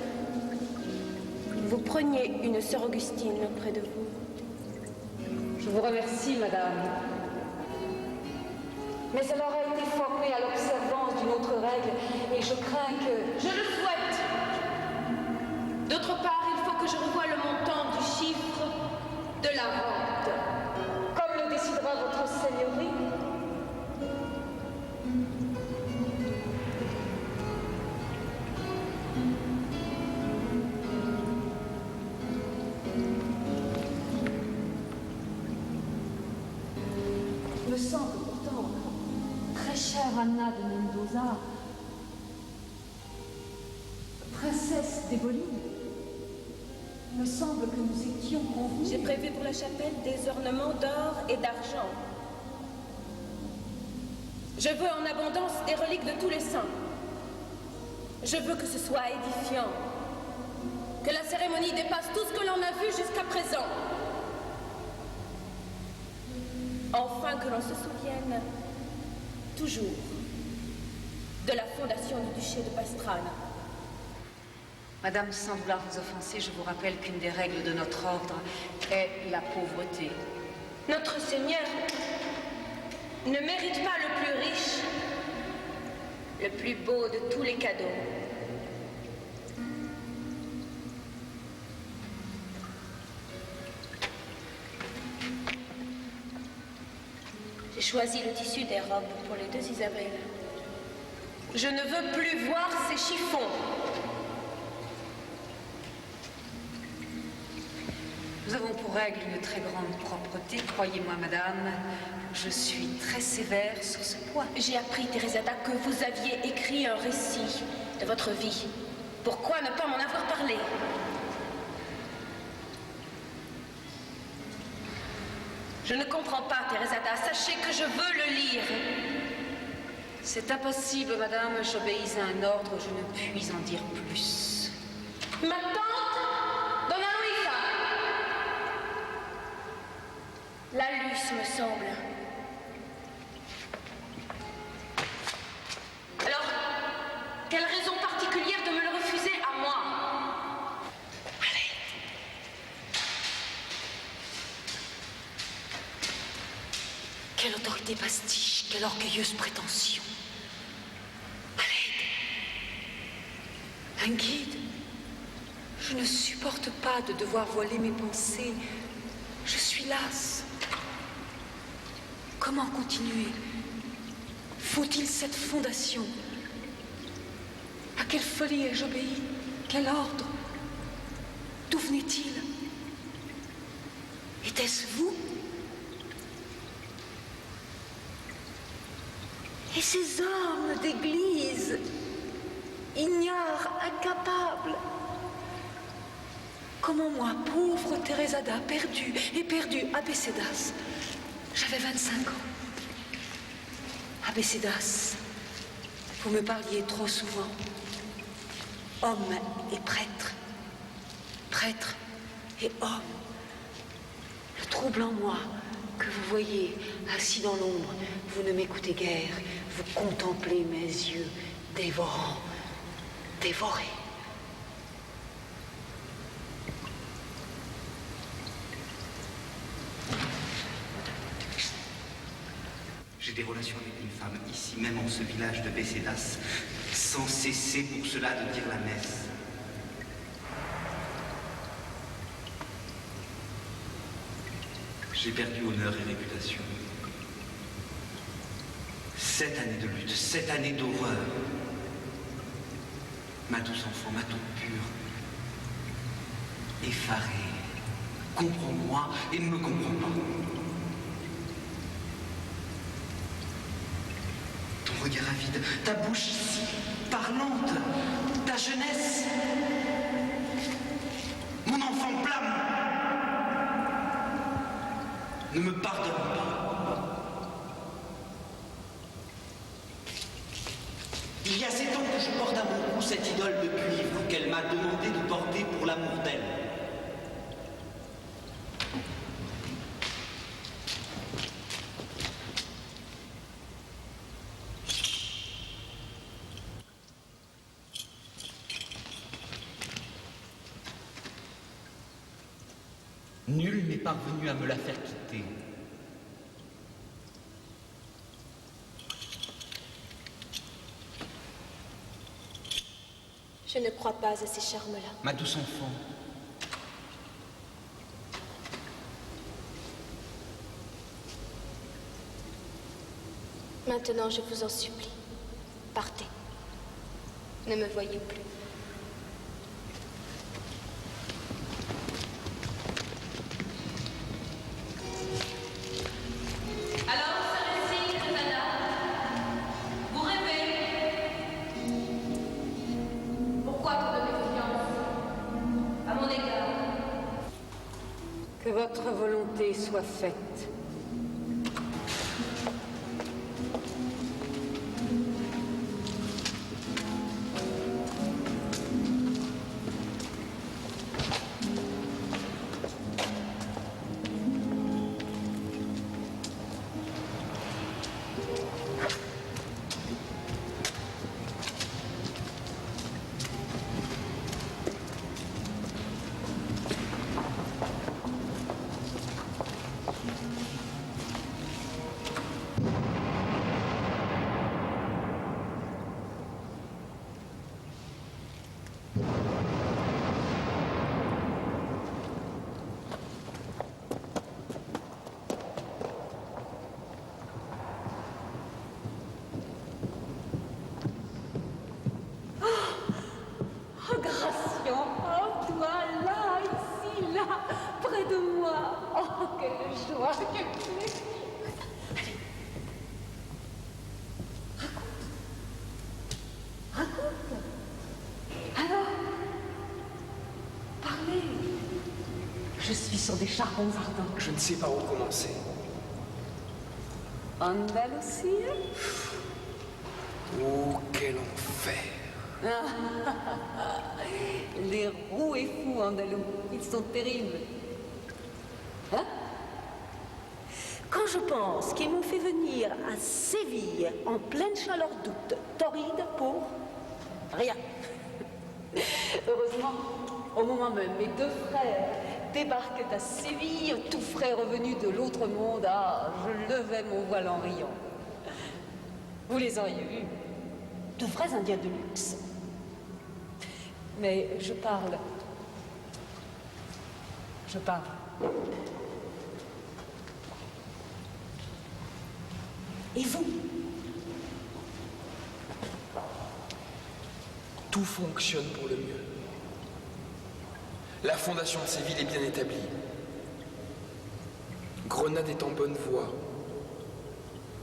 vous preniez une sœur Augustine auprès de vous. Je vous remercie, madame. Mais elle aura été formée à l'observance d'une autre règle et je crains que... Je le souhaite. D'autre part, il faut que je revoie le montant du chiffre de la rente. Comme le décidera votre seigneurie. Il me semble pourtant, très chère Anna de Mendoza, princesse d'Éboli, il me semble que nous étions convenus. J'ai prévu pour la chapelle des ornements d'or et d'argent. Je veux en abondance des reliques de tous les saints. Je veux que ce soit édifiant, que la cérémonie dépasse tout ce que l'on a vu jusqu'à présent. Enfin que l'on se souvienne toujours de la fondation du duché de Pastrana. Madame, sans vouloir vous offenser, je vous rappelle qu'une des règles de notre ordre est la pauvreté. Notre Seigneur ne mérite pas le plus riche, le plus beau de tous les cadeaux. J'ai choisi le tissu des robes pour les deux Isabelle. Je ne veux plus voir ces chiffons. Nous avons pour règle une très grande propreté, croyez-moi, madame. Je suis très sévère sur ce point. J'ai appris, Thérézada, que vous aviez écrit un récit de votre vie. Pourquoi ne pas m'en avoir parlé? Je ne comprends pas, Thérézada. Sachez que je veux le lire. C'est impossible, madame. J'obéis à un ordre, je ne puis en dire plus. Ma tante, Donna Luisa. La Luce, me semble. Alors, quelle raison particulière de me le refuser à moi? Allez. Quelle autorité pastiche, quelle orgueilleuse prétention. Un guide. Je ne supporte pas de devoir voiler mes pensées. Je suis lasse. Comment continuer? Faut-il cette fondation? À quelle folie ai-je obéi? Quel ordre? D'où venait-il? Était-ce vous? Et ces hommes d'église, ignares, incapables. Comment moi, pauvre Thérézada, perdue à Bécédas, j'avais 25 ans. À Bécédas, vous me parliez trop souvent. Homme et prêtre, prêtre et homme. Le trouble en moi que vous voyez assis dans l'ombre, vous ne m'écoutez guère, vous contemplez mes yeux dévorants, dévorés. J'ai des relations avec une femme ici, même en ce village de Bécédas, sans cesser pour cela de dire la messe. J'ai perdu honneur et réputation. 7 années de lutte, 7 années d'horreur. Ma douce enfant, ma toute pure, effarée, comprends-moi et ne me comprends pas. Ton regard avide, ta bouche si parlante, ta jeunesse, mon enfant blâme, ne me pardonne pas. Il y a 7 ans que je porte à mon cou cette idole de cuivre qu'elle m'a demandé de porter pour l'amour d'elle. Nul n'est parvenu à me la faire quitter. Je ne crois pas à ces charmes-là. Ma douce enfant, Maintenant, je vous en supplie, partez. Ne me voyez plus. Alors, Sarah, madame, vous rêvez? Pourquoi tant de méfiance à mon égard? Que votre volonté soit faite. Oh, Gratien, oh, toi, là, ici, là, près de moi. Oh, quelle joie, quel plaisir. Raconte. Alors, parlez. Je suis sur des charbons ardents. Je ne sais pas où commencer. Andalousie? Oh, quel enfer! Les roux et fous andalous, ils sont terribles. Hein? Quand je pense qu'ils m'ont fait venir à Séville en pleine chaleur d'août, torride pour rien. Heureusement, au moment même, mes deux frères débarquent à Séville, tout frais revenus de l'autre monde. Ah, je levais mon voile en riant. Vous les auriez vus, de vrais Indiens de luxe. Mais je parle. Je parle. Et vous? Tout fonctionne pour le mieux. La fondation de Séville est bien établie. Grenade est en bonne voie.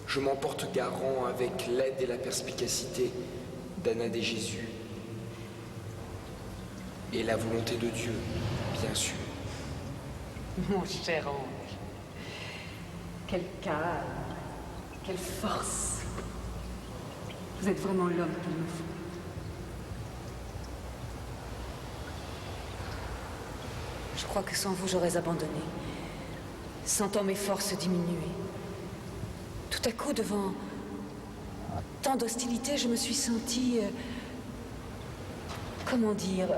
Je m'en porte garant avec l'aide et la perspicacité d'Anna des Jésus. Et la volonté de Dieu, bien sûr. Mon cher ange, quel calme, quelle force. Vous êtes vraiment l'homme qu'il me faut. Je crois que sans vous, j'aurais abandonné, sentant mes forces diminuer. Tout à coup, devant tant d'hostilité, je me suis sentie... comment dire...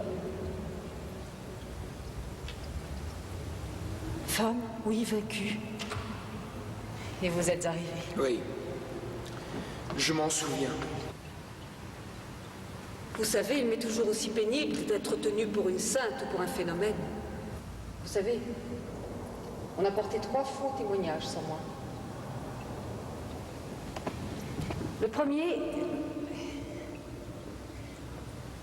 femme, oui, vaincue. Et vous êtes arrivé. Oui, je m'en souviens. Vous savez, il m'est toujours aussi pénible d'être tenue pour une sainte ou pour un phénomène. Vous savez, on a porté 3 faux témoignages sur moi. Le premier,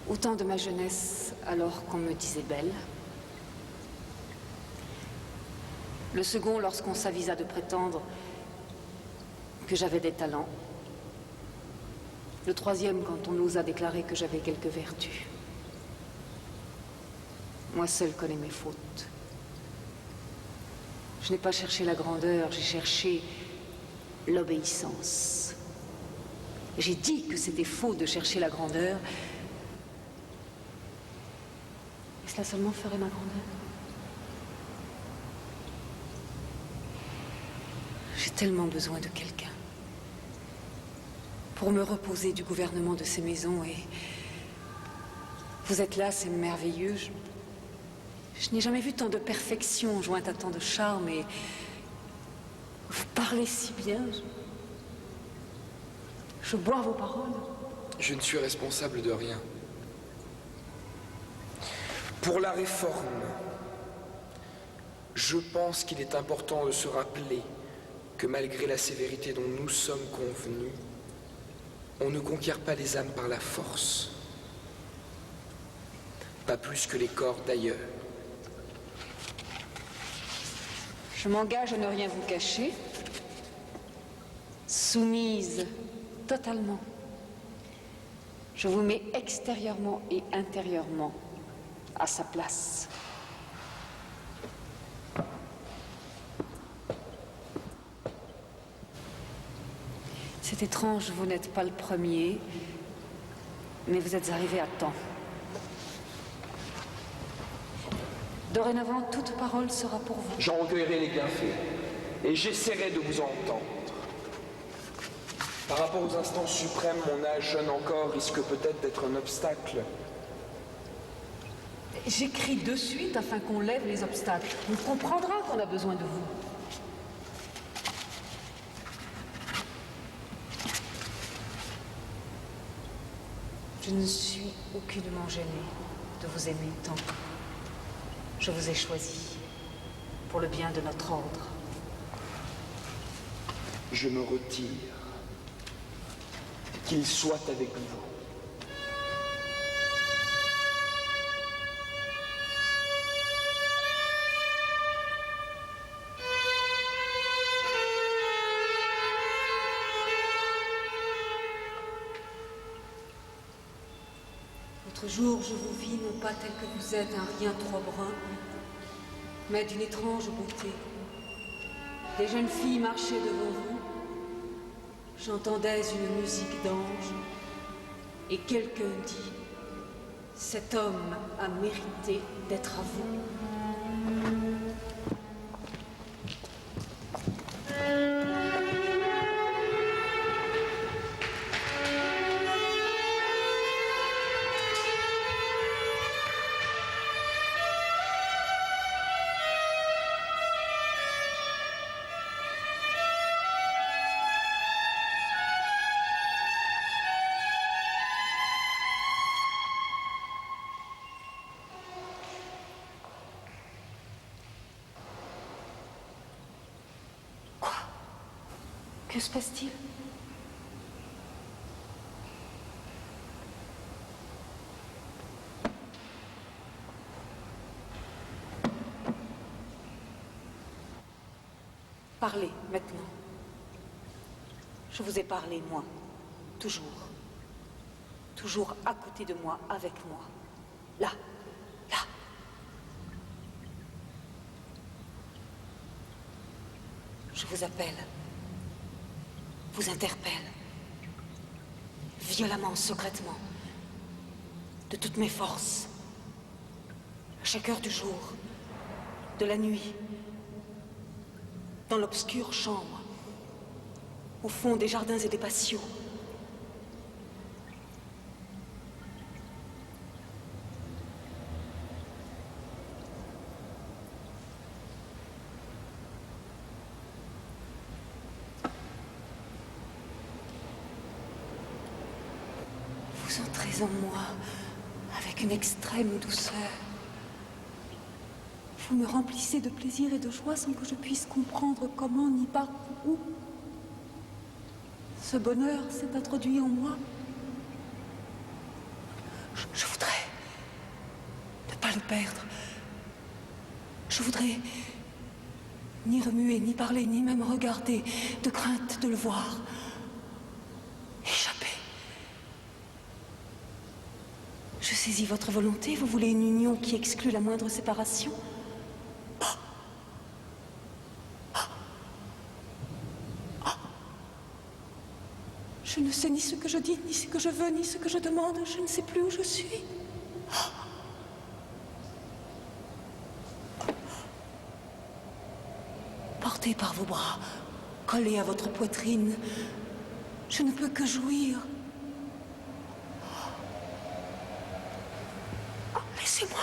au temps de ma jeunesse, alors qu'on me disait belle. Le second, lorsqu'on s'avisa de prétendre que j'avais des talents. Le troisième, quand on nous a déclaré que j'avais quelques vertus. Moi seule connais mes fautes. Je n'ai pas cherché la grandeur, j'ai cherché l'obéissance. J'ai dit que c'était faux de chercher la grandeur. Et cela seulement ferait ma grandeur. J'ai tellement besoin de quelqu'un pour me reposer du gouvernement de ces maisons et vous êtes là, c'est merveilleux. Je n'ai jamais vu tant de perfection jointe à tant de charme et vous parlez si bien. Je bois vos paroles. Je ne suis responsable de rien. Pour la réforme, je pense qu'il est important de se rappeler que malgré la sévérité dont nous sommes convenus, on ne conquiert pas les âmes par la force. Pas plus que les corps d'ailleurs. Je m'engage à ne rien vous cacher. Soumise totalement. Je vous mets extérieurement et intérieurement à sa place. C'est étrange, vous n'êtes pas le premier, mais vous êtes arrivé à temps. Dorénavant, toute parole sera pour vous. J'en recueillerai les bienfaits et j'essaierai de vous entendre. Par rapport aux instances suprêmes, mon âge jeune encore risque peut-être d'être un obstacle. J'écris de suite afin qu'on lève les obstacles. On comprendra qu'on a besoin de vous. Je ne suis aucunement gênée de vous aimer tant. Je vous ai choisi pour le bien de notre ordre. Je me retire. Qu'il soit avec vous. L'autre jour, je vous vis non pas tel que vous êtes, un rien trop brun, mais d'une étrange beauté. Des jeunes filles marchaient devant vous. J'entendais une musique d'ange, et quelqu'un dit, cet homme a mérité d'être à vous. Que se passe-t-il? Parlez, maintenant. Je vous ai parlé, moi. Toujours. Toujours à côté de moi, avec moi. Là. Là. Je vous appelle. Vous interpelle. Violemment, secrètement. De toutes mes forces. À chaque heure du jour. De la nuit. Dans l'obscure chambre. Au fond des jardins et des patios. Vous entrez en moi avec une extrême douceur. Vous me remplissez de plaisir et de joie sans que je puisse comprendre comment ni par où. Ce bonheur s'est introduit en moi. Je voudrais ne pas le perdre. Je voudrais ni remuer, ni parler, ni même regarder, de crainte de le voir. Échapper. Je saisis votre volonté. Vous voulez une union qui exclut la moindre séparation? Je ne sais ni ce que je dis, ni ce que je veux, ni ce que je demande. Je ne sais plus où je suis. Porté par vos bras, collé à votre poitrine, je ne peux que jouir. Laissez-moi.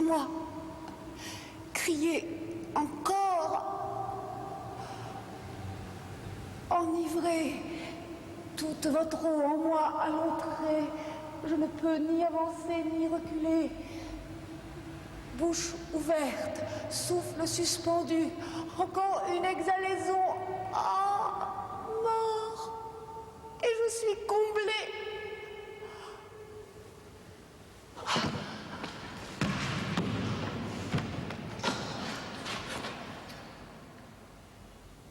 laissez-moi crier encore, enivrer toute votre eau en moi à l'entrée. Je ne peux ni avancer ni reculer. Bouche ouverte, souffle suspendu, encore une exhalaison. Ah, mort. Et je suis comblée.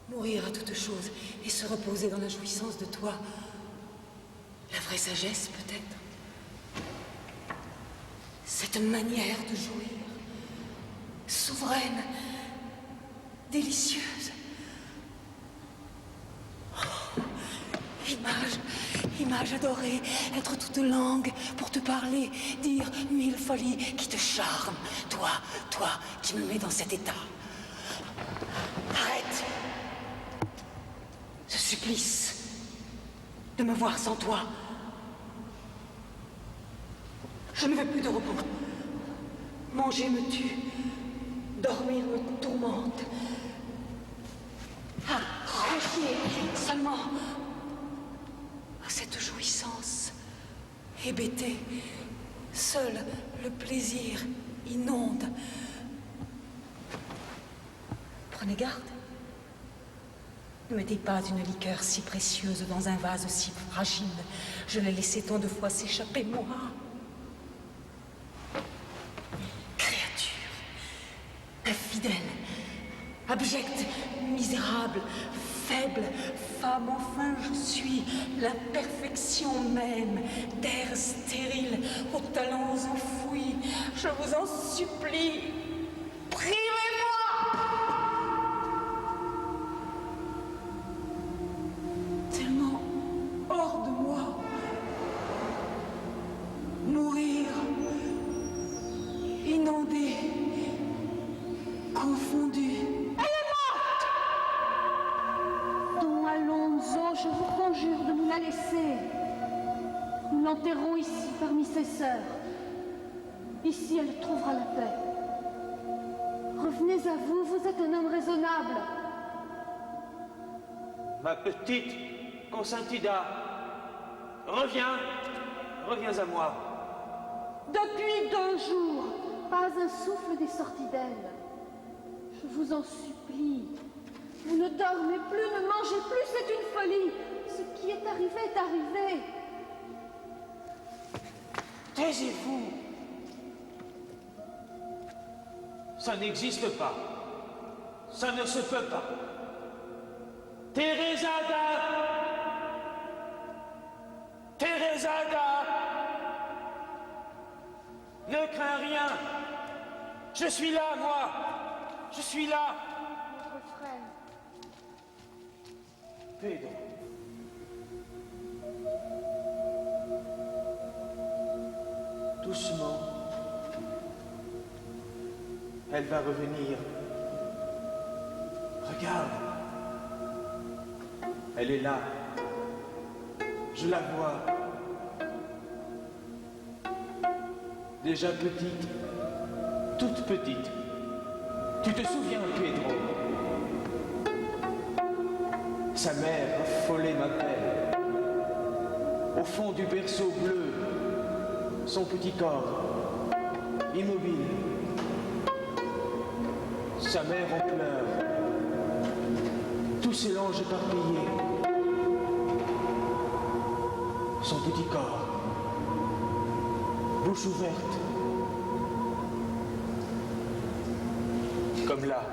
Mourir à toute chose et se reposer dans la jouissance de toi. La vraie sagesse, peut-être. Cette manière de jouir, souveraine, délicieuse. Oh, image adorée, être toute langue pour te parler, dire mille folies qui te charment. Toi qui me mets dans cet état. Arrête ce supplice de me voir sans toi. Je ne veux plus de repos. Manger me tue. Dormir me tourmente. Ah, rechier seulement cette jouissance hébétée. Seul le plaisir inonde. Prenez garde. Ne mettez pas une liqueur si précieuse dans un vase si fragile. Je l'ai laissé tant de fois s'échapper, moi. Créature, infidèle, abjecte, misérable, faible, femme, enfin je suis l'imperfection même, terre stérile, aux talons enfouis. Je vous en supplie, privez-moi! Tellement hors de moi. Mourir, inondé, confondu. Elle est morte! Don Alonso, je vous conjure de nous la laisser. Nous l'enterrons ici parmi ses sœurs. Ici, elle trouvera la paix. Revenez à vous, vous êtes un homme raisonnable. Ma petite Consentida, reviens à moi. Depuis 2 jours, pas un souffle n'est sorti d'elle. Je vous en supplie. Vous ne dormez plus, ne mangez plus, c'est une folie. Ce qui est arrivé est arrivé. Taisez-vous. Ça n'existe pas. Ça ne se peut pas. Teresada! Ne crains rien. Je suis là, moi. Je suis là. Votre frère. Pedro. Doucement. Elle va revenir. Regarde. Elle est là. Je la vois. Déjà petite. Toute petite. Tu te souviens, Pedro? Sa mère, affolée, m'appelle. Au fond du berceau bleu, son petit corps, immobile. Sa mère en pleurs. Tous ses langes éparpillés. Son petit corps, bouche ouverte. Comme là.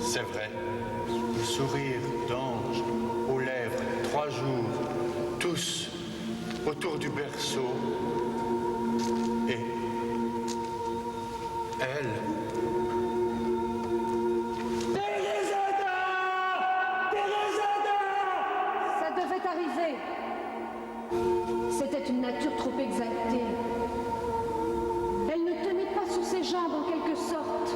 C'est vrai. Le sourire d'ange aux lèvres, 3 jours, tous autour du berceau. Et elle. Ça devait arriver. C'était une nature trop exaltée. Elle ne tenait pas sous ses jambes en quelque sorte.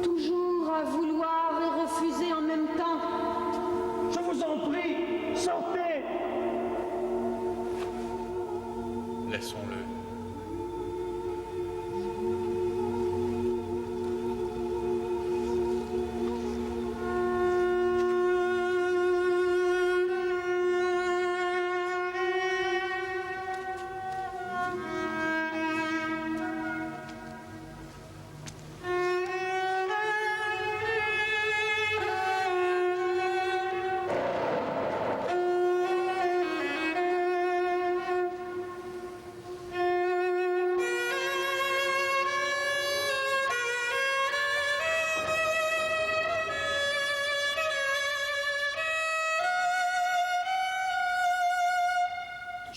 Toujours à vouloir et refuser en même temps. Je vous en prie, sortez! Laissons-le.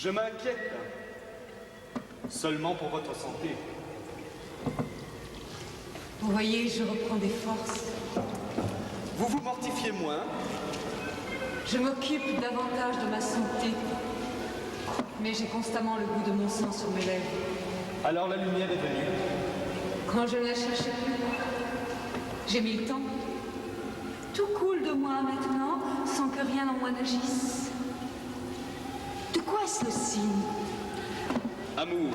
Je m'inquiète. Seulement pour votre santé. Vous voyez, je reprends des forces. Vous vous mortifiez moins. Je m'occupe davantage de ma santé. Mais j'ai constamment le goût de mon sang sur mes lèvres. Alors la lumière est venue. Quand je ne la cherchais plus, j'ai mis le temps. Tout coule de moi maintenant, sans que rien en moi n'agisse. De quoi est-ce le signe? Amour.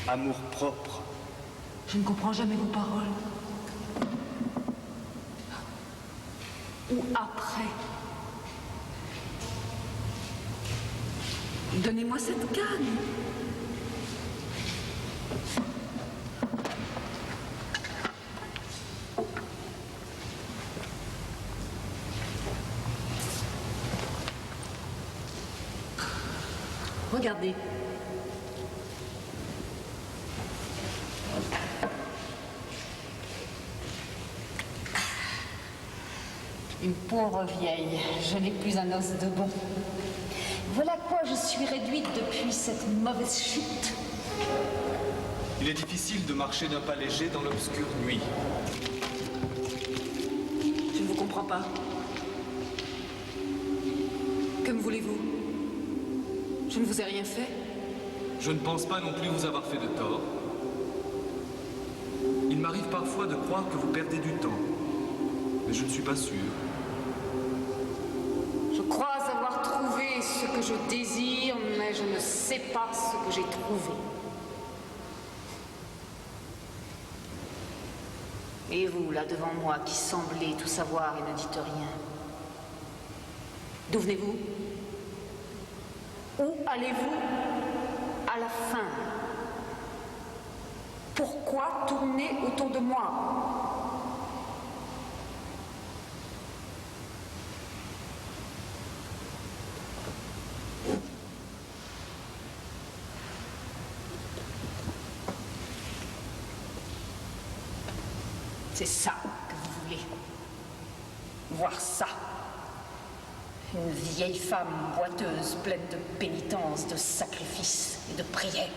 Amour propre. Je ne comprends jamais vos paroles. Ou après. Donnez-moi cette canne. Regardez. Une pauvre vieille, je n'ai plus un os de bon. Voilà à quoi je suis réduite depuis cette mauvaise chute. Il est difficile de marcher d'un pas léger dans l'obscure nuit. Je ne vous comprends pas. Que me voulez-vous? Je ne vous ai rien fait. Je ne pense pas non plus vous avoir fait de tort. Il m'arrive parfois de croire que vous perdez du temps. Mais je ne suis pas sûr. Je crois avoir trouvé ce que je désire, mais je ne sais pas ce que j'ai trouvé. Et vous, là devant moi, qui semblez tout savoir et ne dites rien. D'où venez-vous? Où allez-vous à la fin? Pourquoi tourner autour de moi? C'est ça que vous voulez. Voir ça. Une vieille femme boiteuse, pleine de pénitence, de sacrifices et de prières.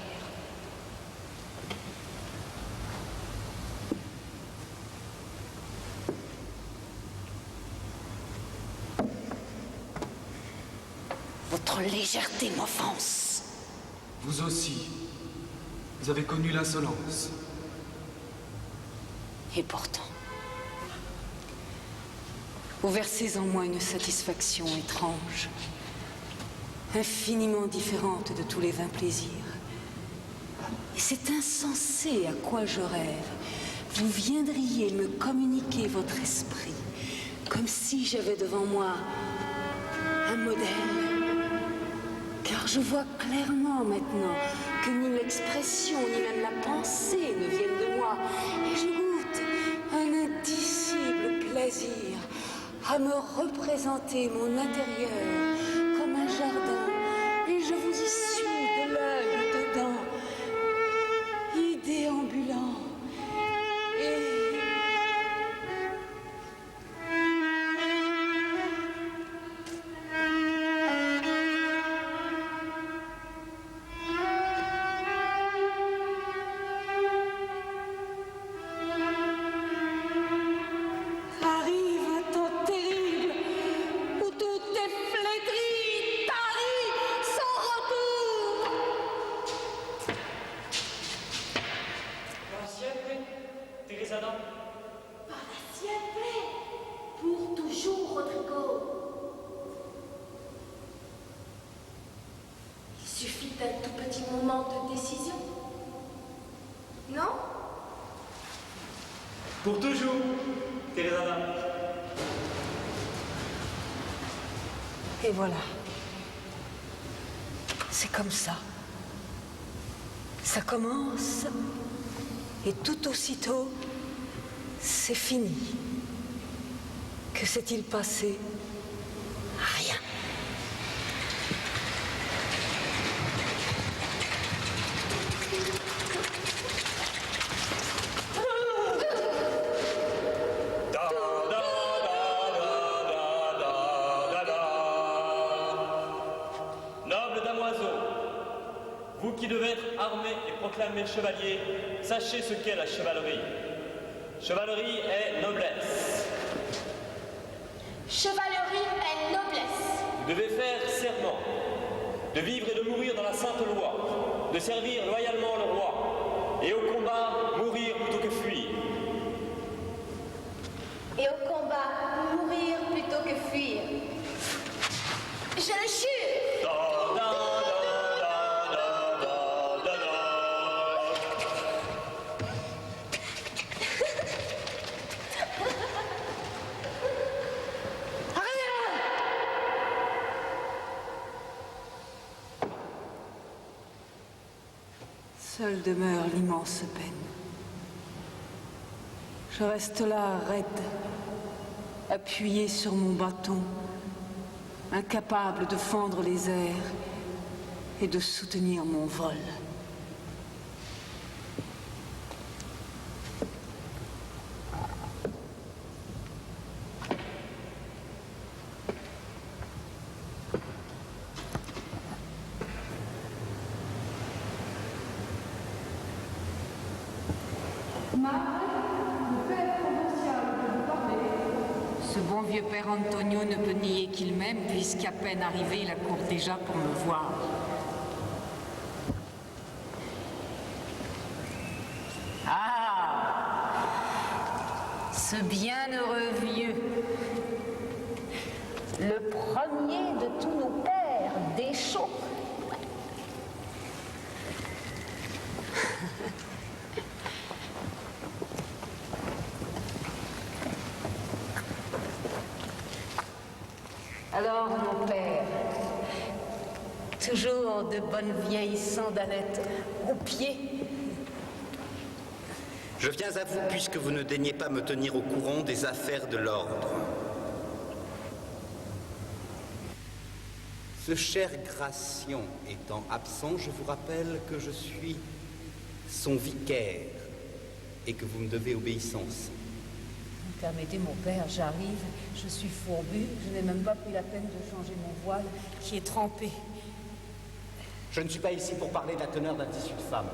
Votre légèreté m'offense. Vous aussi. Vous avez connu l'insolence. Et pourtant, vous versez en moi une satisfaction étrange, infiniment différente de tous les vains plaisirs. Et c'est insensé à quoi je rêve. Vous viendriez me communiquer votre esprit, comme si j'avais devant moi un modèle. Car je vois clairement maintenant que ni l'expression, ni même la pensée ne viennent de moi. Et je goûte un indicible plaisir à me représenter mon intérieur comme un jardin. Et je vous y suis de l'œil dedans, y déambulant. Pour toujours, Rodrigo. Il suffit d'un tout petit moment de décision. Non? Pour toujours, Teresa. Et voilà. C'est comme ça. Ça commence et tout aussitôt, c'est fini. Que s'est-il passé? Rien. Da da da da da da da devez être armé et proclamer chevalier, sachez ce qu'est la chevalerie. Chevalerie est noblesse. Chevalerie est noblesse. Vous devez faire serment de vivre et de mourir dans la sainte loi, de servir loyalement le roi, et au combat, mourir plutôt que fuir. Et au combat, mourir plutôt que fuir. Je le jure. Seule demeure l'immense peine. Je reste là, raide, appuyé sur mon bâton, incapable de fendre les airs et de soutenir mon vol. Ce bon vieux père Antonio ne peut nier qu'il m'aime, puisqu'à peine arrivé, il accourt déjà pour me voir. Ah! Ce bienheureux vieux, le premier de tous nos pères, Deschaux. Alors, mon père, toujours de bonnes vieilles sandalettes aux pieds. Je viens à vous puisque vous ne daignez pas me tenir au courant des affaires de l'ordre. Ce cher Gratien étant absent, je vous rappelle que je suis son vicaire et que vous me devez obéissance. Permettez, mon père, j'arrive, je suis fourbu, je n'ai même pas pris la peine de changer mon voile qui est trempé. Je ne suis pas ici pour parler de la teneur d'un tissu de femme.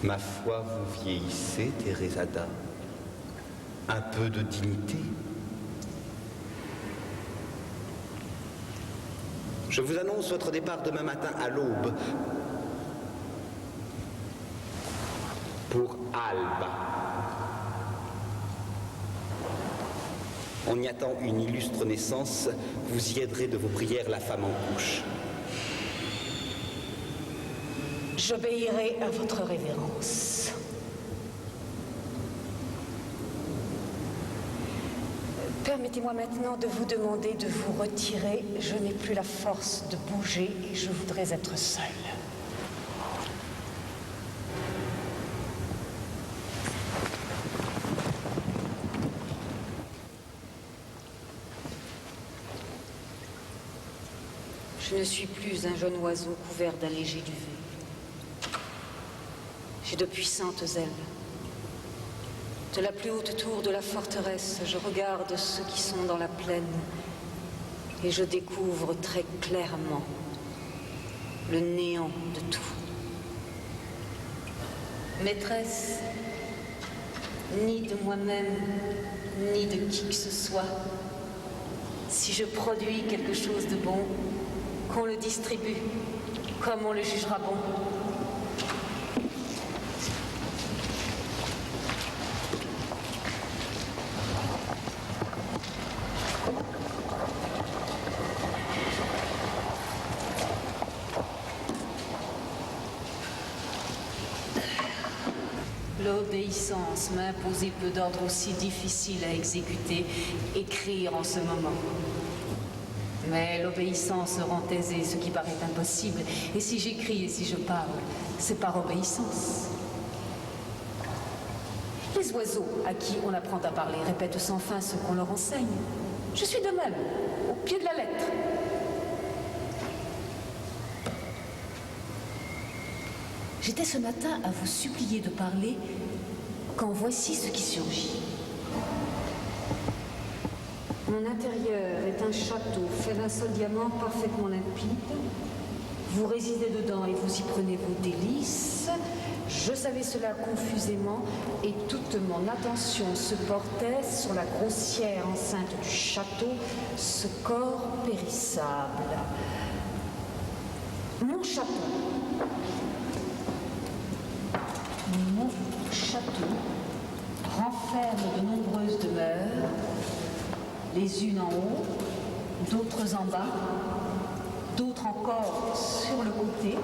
Ma foi, vous vieillissez, Thérésada. Un peu de dignité. Je vous annonce votre départ demain matin à l'aube pour Alba. On y attend une illustre naissance. Vous y aiderez de vos prières la femme en couche. J'obéirai à votre révérence. Permettez-moi maintenant de vous demander de vous retirer. Je n'ai plus la force de bouger et je voudrais être seule. Je ne suis plus un jeune oiseau couvert d'allégés duvet. J'ai de puissantes ailes. De la plus haute tour de la forteresse, je regarde ceux qui sont dans la plaine et je découvre très clairement le néant de tout. Maîtresse, ni de moi-même, ni de qui que ce soit, si je produis quelque chose de bon, qu'on le distribue comme on le jugera bon. L'obéissance m'a imposé peu d'ordres aussi difficiles à exécuter, écrire en ce moment. Mais l'obéissance rend aisé ce qui paraît impossible. Et si j'écris et si je parle, c'est par obéissance. Les oiseaux à qui on apprend à parler répètent sans fin ce qu'on leur enseigne. Je suis de même, au pied de la lettre. J'étais ce matin à vous supplier de parler quand voici ce qui surgit. Mon intérieur est un château fait d'un seul diamant parfaitement limpide. Vous résidez dedans et vous y prenez vos délices. Je savais cela confusément et toute mon attention se portait sur la grossière enceinte du château, ce corps périssable. Mon château. Mon château renferme de nombreuses demeures, les unes en haut, d'autres en bas, d'autres encore sur le côté.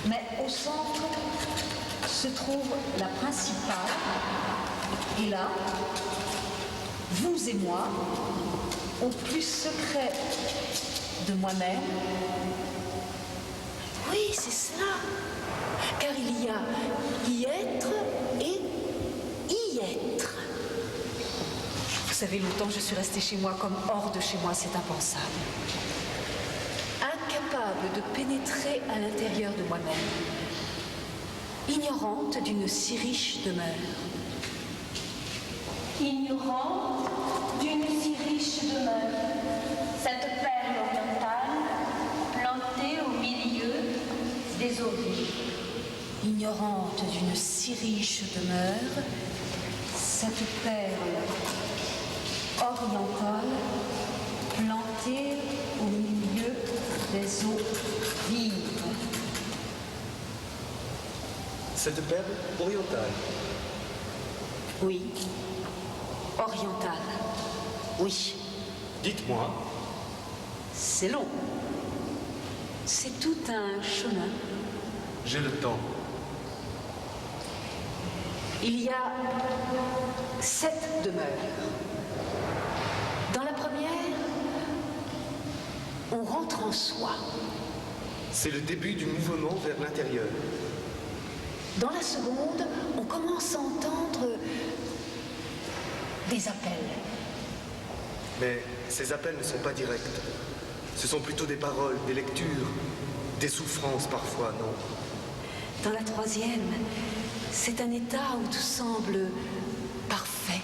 Mais au centre se trouve la principale. Et là, vous et moi, au plus secret de moi-même. Oui, c'est cela. Car il y a y être et y être. Vous savez, longtemps je suis restée chez moi comme hors de chez moi, c'est impensable. Incapable de pénétrer à l'intérieur de moi-même. Ignorante d'une si riche demeure. Ignorante d'une si riche demeure, cette perle orientale plantée au milieu des eaux vives. Ignorante d'une si riche demeure, cette perle orientale plantée au milieu des eaux vives. Cette perle orientale. Oui, orientale. Oui. Dites-moi. C'est long. C'est tout un chemin. J'ai le temps. Il y a 7 demeures. Dans la première, on rentre en soi. C'est le début du mouvement vers l'intérieur. Dans la seconde, on commence à entendre des appels. Mais ces appels ne sont pas directs. Ce sont plutôt des paroles, des lectures, des souffrances parfois, non? Dans la troisième, c'est un état où tout semble parfait,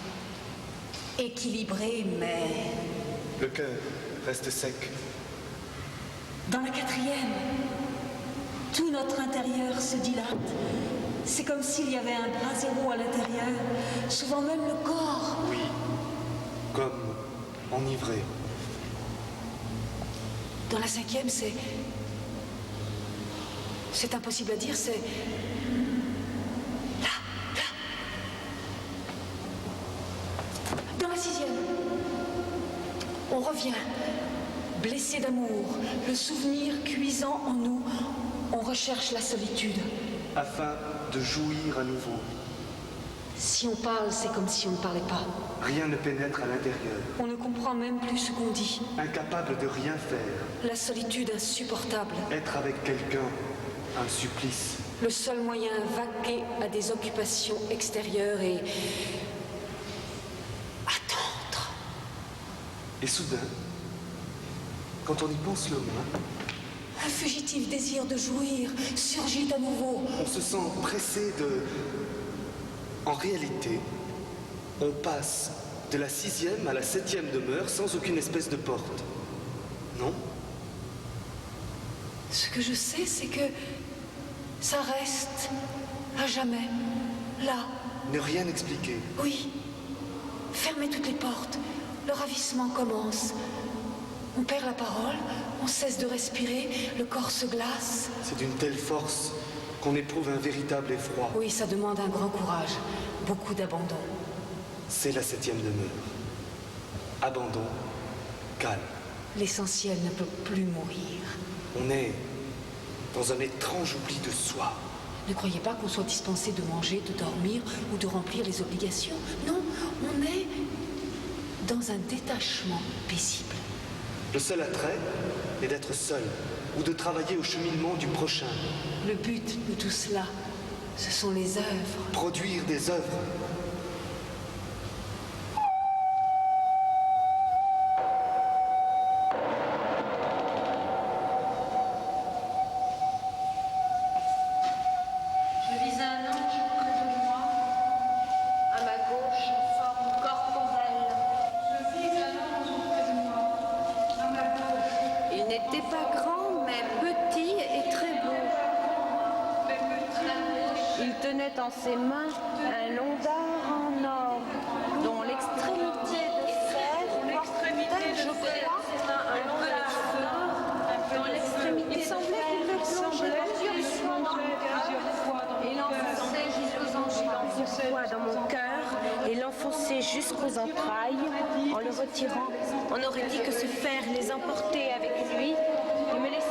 équilibré, mais... Le cœur reste sec. Dans la quatrième, tout notre intérieur se dilate. C'est comme s'il y avait un bras zéro à l'intérieur, souvent même le corps. Oui, comme enivré. Dans la cinquième, c'est impossible à dire, c'est... Là. Dans la sixième, on revient, blessé d'amour, le souvenir cuisant en nous, on recherche la solitude. Afin de jouir à nouveau. Si on parle, c'est comme si on ne parlait pas. Rien ne pénètre à l'intérieur. On ne comprend même plus ce qu'on dit. Incapable de rien faire. La solitude insupportable. Être avec quelqu'un, un supplice. Le seul moyen vaquer à des occupations extérieures et... attendre. Et soudain, quand on y pense le moins, un fugitif désir de jouir surgit à nouveau. On se sent pressé de... En réalité, on passe de la 6e à la 7e demeure sans aucune espèce de porte. Non? Ce que je sais, c'est que ça reste à jamais, là. Ne rien expliquer. Oui. Fermez toutes les portes. Le ravissement commence. On perd la parole, on cesse de respirer, le corps se glace. C'est d'une telle force qu'on éprouve un véritable effroi. Oui, ça demande un grand courage, beaucoup d'abandon. C'est la 7e demeure. Abandon, calme. L'essentiel ne peut plus mourir. On est dans un étrange oubli de soi. Ne croyez pas qu'on soit dispensé de manger, de dormir ou de remplir les obligations. Non, on est dans un détachement paisible. Le seul attrait est d'être seul ou de travailler au cheminement du prochain. Le but de tout cela, ce sont les œuvres. Produire des œuvres. Je vis un ange près de moi, à ma gauche en forme corporelle, Il tenait en ses mains un long dard en or, dont l'extrémité de fer portait, je crois, un peu de feu. Il semblait qu'il le plongeait plusieurs fois et l'enfonçait dans mon cœur et l'enfonçait jusqu'aux entrailles. En le retirant, on aurait dit que ce fer les emportait avec lui et me laissait